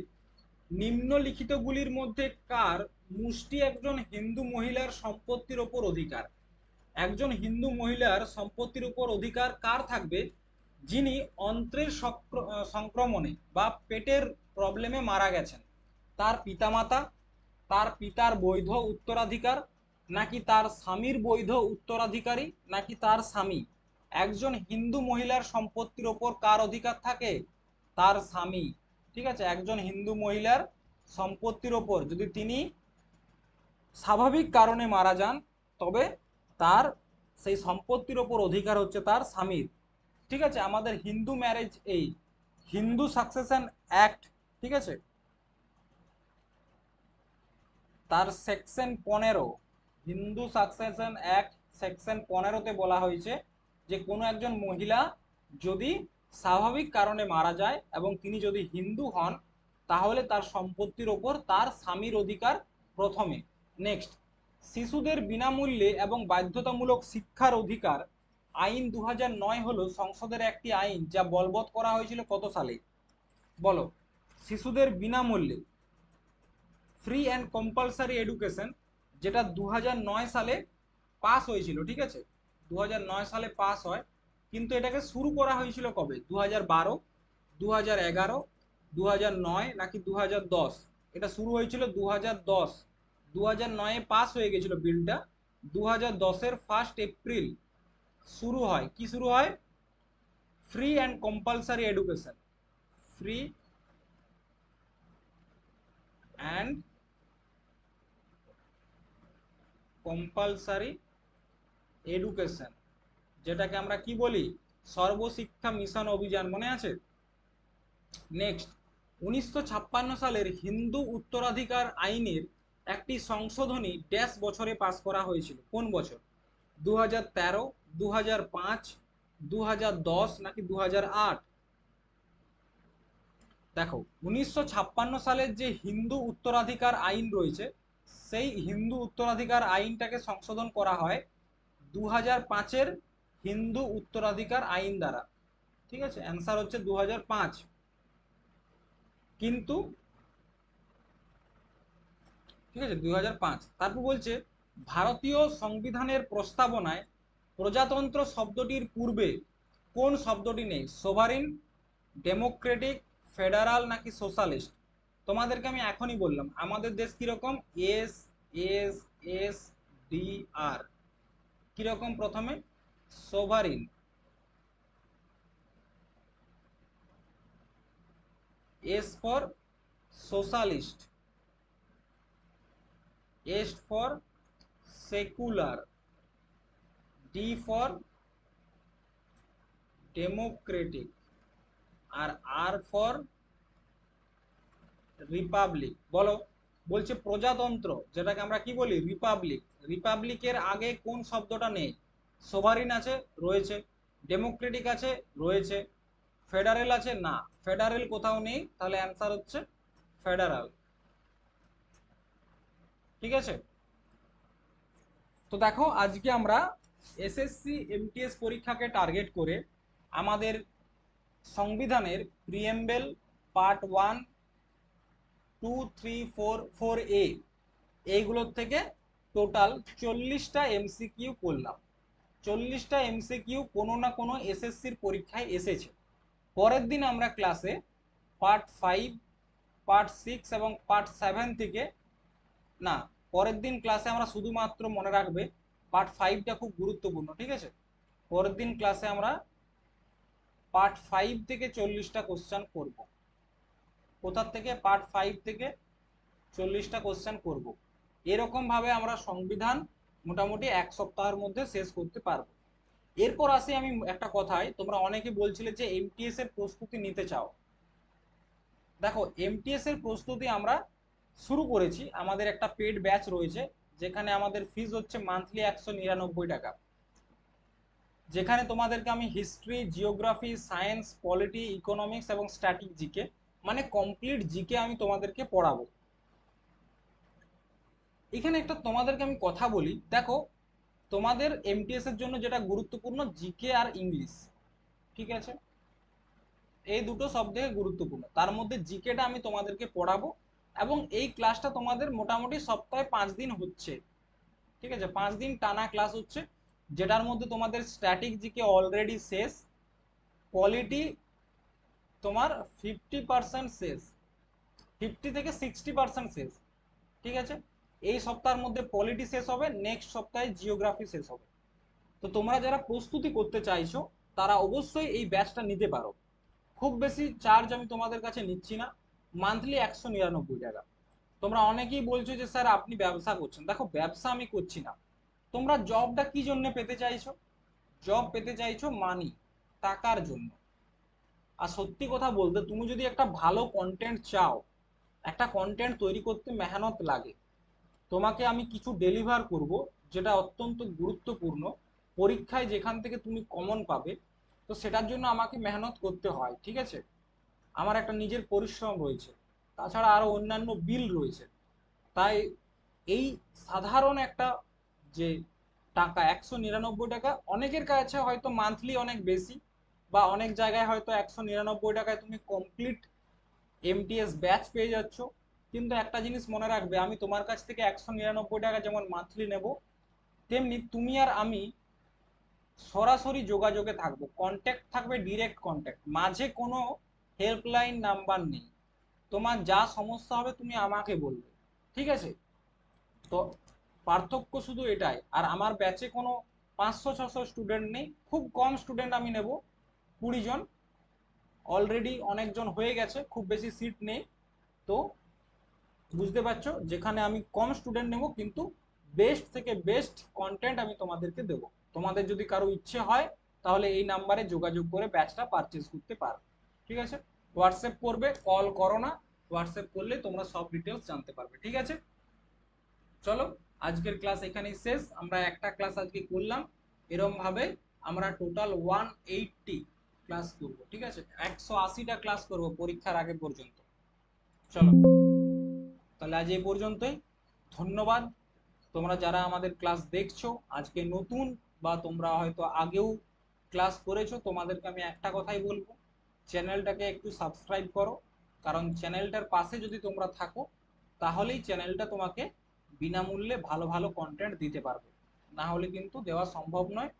নিম্নলিখিতগুলির মধ্যে কার মুষ্টি একজন হিন্দু মহিলার সম্পত্তির ওপর অধিকার? একজন হিন্দু মহিলার সম্পত্তির উপর অধিকার কার থাকবে? যিনি অন্ত্রের সংক্রমণে বা পেটের প্রবলেমে মারা গেছেন, তার পিতামাতা, তার পিতার বৈধ উত্তরাধিকার, নাকি তার স্বামীর বৈধ উত্তরাধিকারী, নাকি তার স্বামী? একজন হিন্দু মহিলার সম্পত্তির ওপর কার অধিকার থাকে? তার স্বামী। ঠিক আছে, একজন হিন্দু মহিলার সম্পত্তির ওপর যদি তিনি স্বাভাবিক কারণে মারা যান, তবে তার সেই সম্পত্তির ওপর অধিকার হচ্ছে তার স্বামীর। ঠিক আছে, আমাদের হিন্দু ম্যারেজ, এই হিন্দু সাকসেশন অ্যাক্ট, ঠিক আছে, তার section 15, Hindu succession act section 15-তে বলা হয়েছে যে কোনো একজন মহিলা যদি স্বাভাবিক কারণে মারা যায় এবং তিনি যদি হিন্দু হন, তাহলে তার সম্পত্তির ওপর তার স্বামীর অধিকার প্রথমে। নেক্সট, শিশুদের বিনামূল্যে এবং বাধ্যতামূলক শিক্ষার অধিকার আইন 2009 হলো সংসদের একটি আইন যা বলবৎ করা হয়েছিল কত সালে? বলো, শিশুদের বিনামূল্যে ফ্রি অ্যান্ড কম্পালসারি এডুকেশন, যেটা 2009 সালে পাস হয়েছিল। ঠিক আছে, 2009 সালে পাস হয়, কিন্তু এটাকে শুরু করা হয়েছিল কবে? 2012, 2011, 2009, নাকি 2010? এটা শুরু হয়েছিল 2010। 2009-এ পাস হয়ে গেছিল বিলটা, 2010-এর 1 এপ্রিল শুরু হয়। কি শুরু হয়? Free and compulsory education. Free and compulsory education, যেটাকে আমরা কি বলি? সর্বশিক্ষা মিশন অভিযান, মনে আছে? নেক্সট, 1956 সালের হিন্দু উত্তরাধিকার আইনের একটি সংশোধনী ড্যাশ বছরে পাস করা হয়েছিল? কোন বছর? 2013, 2005, 2010, নাকি 2008? দেখো, 1956 সালের যে হিন্দু উত্তরাধিকার আইন রয়েছে, সেই হিন্দু উত্তরাধিকার আইনটাকে সংশোধন করা হয় 2005-এর হিন্দু উত্তরাধিকার আইন দ্বারা। ঠিক আছে, অ্যান্সার হচ্ছে 2005। কিন্তু ঠিক আছে, 2005। তারপর বলছে ভারতীয় সংবিধানের প্রস্তাবনায় প্রজাতন্ত্র শব্দটির পূর্বে কোন শব্দটি নেই? সোভারিন, ডেমোক্রেটিক, ফেডারাল নাকি সোশ্যালিস্ট? তোমাদেরকে আমি এখনই বললাম আমাদের দেশ কিরকম, S S S D R কিরকম, প্রথমে sovereign, S for socialist, S for secular, D for democratic, R R for republic. বলো, বলছে প্রজাতন্ত্র, যেটাকে আমরা কি বলি, রিপাবলিক। রিপাবলিকের আগে কোন শব্দটা নেই? সোভারিন আছে, রয়েছে। ডেমোক্রেটিক আছে, রয়েছে। ফেডারেল আছে, না, ফেডারেল কোথাও নেই, তাহলে অ্যান্সার হচ্ছে ফেডারাল। ঠিক আছে, তো দেখো আজকে আমরা এসএসসি এমটিএস পরীক্ষাকে টার্গেট করে আমাদের সংবিধানের প্রিএম্বেল পার্ট 1, 2, 3, 4, 4A এইগুলোর থেকে টোটাল 40টা এমসিকিউ করলাম। 40টা এমসিকিউ কোনো না কোনো এসএসসির পরীক্ষায় এসেছে। পরের দিন আমরা ক্লাসে পার্ট 5, পার্ট 6 এবং পার্ট 7 থেকে, না, পরের দিন ক্লাসে আমরা শুধুমাত্র মনে রাখবে পার্ট 5টা খুব গুরুত্বপূর্ণ, ঠিক আছে? পরের দিন ক্লাসে আমরা পার্ট 5 থেকে 40টা কোশ্চেন করব। কোথা থেকে? পার্ট 5 থেকে 40টা কোশ্চেন করব। এরকম ভাবে আমরা সংবিধান মোটামুটি এক সপ্তাহের মধ্যে শেষ করতে পারবো। এরপর আসি আমি একটা কথায়, তোমরা অনেকে বলছিলে যে এমটিএস এর প্রস্তুতি নিতে চাও। দেখো, এমটিএস এর প্রস্তুতি আমরা শুরু করেছি, আমাদের একটা পেড ব্যাচ রয়েছে, যেখানে আমাদের ফিজ হচ্ছে মান্থলি 199 টাকা, যেখানে তোমাদেরকে আমি history, geography, science, polity, economics এবং স্ট্যাটিক জিকে, মানে কমপ্লিট জিকে আমি তোমাদেরকে পড়াবো। এখানে একটা তোমাদেরকে আমি কথা বলি, দেখো তোমাদের এমটিএস এর জন্য যেটা গুরুত্বপূর্ণ, জিকে আর ইংলিশ, ঠিক আছে? এই দুটো সব থেকে গুরুত্বপূর্ণ, তার মধ্যে জিকেটা আমি তোমাদেরকে পড়াবো, এবং এই ক্লাসটা তোমাদের মোটামুটি সপ্তাহে 5 দিন হচ্ছে, ঠিক আছে? 5 দিন টানা ক্লাস হচ্ছে, যেটার মধ্যে তোমাদের স্ট্যাটিক জিকে অলরেডি শেষ, পলিটি তোমার 50% শেষ, 50 থেকে 60% শেষ, ঠিক আছে? এই সপ্তাহের মধ্যে পলিটি শেষ হবে, নেক্সট সপ্তাহে জিওগ্রাফি শেষ হবে। তো তোমরা যারা প্রস্তুতি করতে চাইছো তারা অবশ্যই এই ব্যাচটা নিতে পারো। খুব বেশি চার্জ আমি তোমাদের কাছে নিচ্ছি না, মান্থলি 199 টাকা। তোমরা অনেকেই বলছো যে স্যার আপনি ব্যবসা করছেন, দেখো ব্যবসা আমি করছি না। তোমরা জবটা কি জন্য পেতে চাইছো? জব পেতে চাইছো মানি, টাকার জন্য। আর সত্যি কথা বলতে, তুমি যদি একটা ভালো কন্টেন্ট চাও, একটা কন্টেন্ট তৈরি করতে মেহনত লাগে। তোমাকে আমি কিছু ডেলিভার করব, যেটা অত্যন্ত গুরুত্বপূর্ণ, পরীক্ষায় যেখান থেকে তুমি কমন পাবে, তো সেটার জন্য আমাকে মেহনত করতে হয়, ঠিক আছে? আমার একটা নিজের পরিশ্রম রয়েছে, তাছাড়া আরো অন্যান্য বিল রয়েছে। তাই এই সাধারণ একটা যে টাকা 199 টাকা, অনেকের কাছে হয়তো মান্থলি অনেক বেশি, বা অনেক জায়গায় হয়তো 199 টাকায় তুমি কমপ্লিট এমটিএস ব্যাচ পেয়ে যাচ্ছ। কিন্তু একটা জিনিস মনে রাখবে, আমি তোমার কাছ থেকে 199 টাকা যেমন মান্থলি নেব, তেমনি তুমি আর আমি সরাসরি যোগাযোগে থাকবো, কন্ট্যাক্ট থাকবে, ডিরেক্ট কন্ট্যাক্ট, মাঝে কোনো হেল্পলাইন নাম্বার নেই। তোমার যা সমস্যা হবে তুমি আমাকে বলবে, ঠিক আছে? তো পার্থক্য শুধু এটাই। আর আমার ব্যাচে কোনো 500-600 স্টুডেন্ট নেই, খুব কম স্টুডেন্ট আমি নেব, 20 জন। অলরেডি অনেকজন হয়ে গেছে, খুব বেশি সিট নেই। তো বুঝতে পারছো, যেখানে আমি কম স্টুডেন্ট নেব কিন্তু বেস্ট থেকে বেস্ট কন্টেন্ট আমি তোমাদেরকে দেবো। তোমাদের যদি কারো ইচ্ছে হয় তাহলে এই নাম্বারে যোগাযোগ করে ব্যাচটা পারচেজ করতে পারো, ঠিক আছে? হোয়াটসঅ্যাপ করবে, কল করো না, হোয়াটসঅ্যাপ করলে তোমরা সব ডিটেলস জানতে পারবে, ঠিক আছে? চলো, আজকের ক্লাস এখানেই শেষ। আমরা একটা ক্লাস আজকে করলাম, এরকম ভাবে আমরা টোটাল 180 ক্লাস করব, ঠিক আছে? 180টা ক্লাস করব পরীক্ষার আগে পর্যন্ত। চলো, তাহলে আজ এই পর্যন্তই। ধন্যবাদ। তোমরা যারা আমাদের ক্লাস দেখছো আজকে নতুন, বা তোমরা হয়তো আগেও ক্লাস করেছো, তোমাদেরকে আমি একটা কথাই বলবো, চ্যানেলটাকে একটু সাবস্ক্রাইব করো। কারণ চ্যানেলটার পাশে যদি তোমরা থাকো, তাহলেই চ্যানেলটা তোমাকে বিনামূল্যে ভালো ভালো কন্টেন্ট দিতে পারবে, না হলে কিন্তু দেওয়া সম্ভব নয়।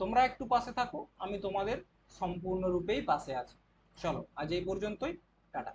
তোমরা একটু পাশে থাকো, আমি তোমাদের সম্পূর্ণরূপেই পাশে আছি। চলো আজ এই পর্যন্তই, টাটা।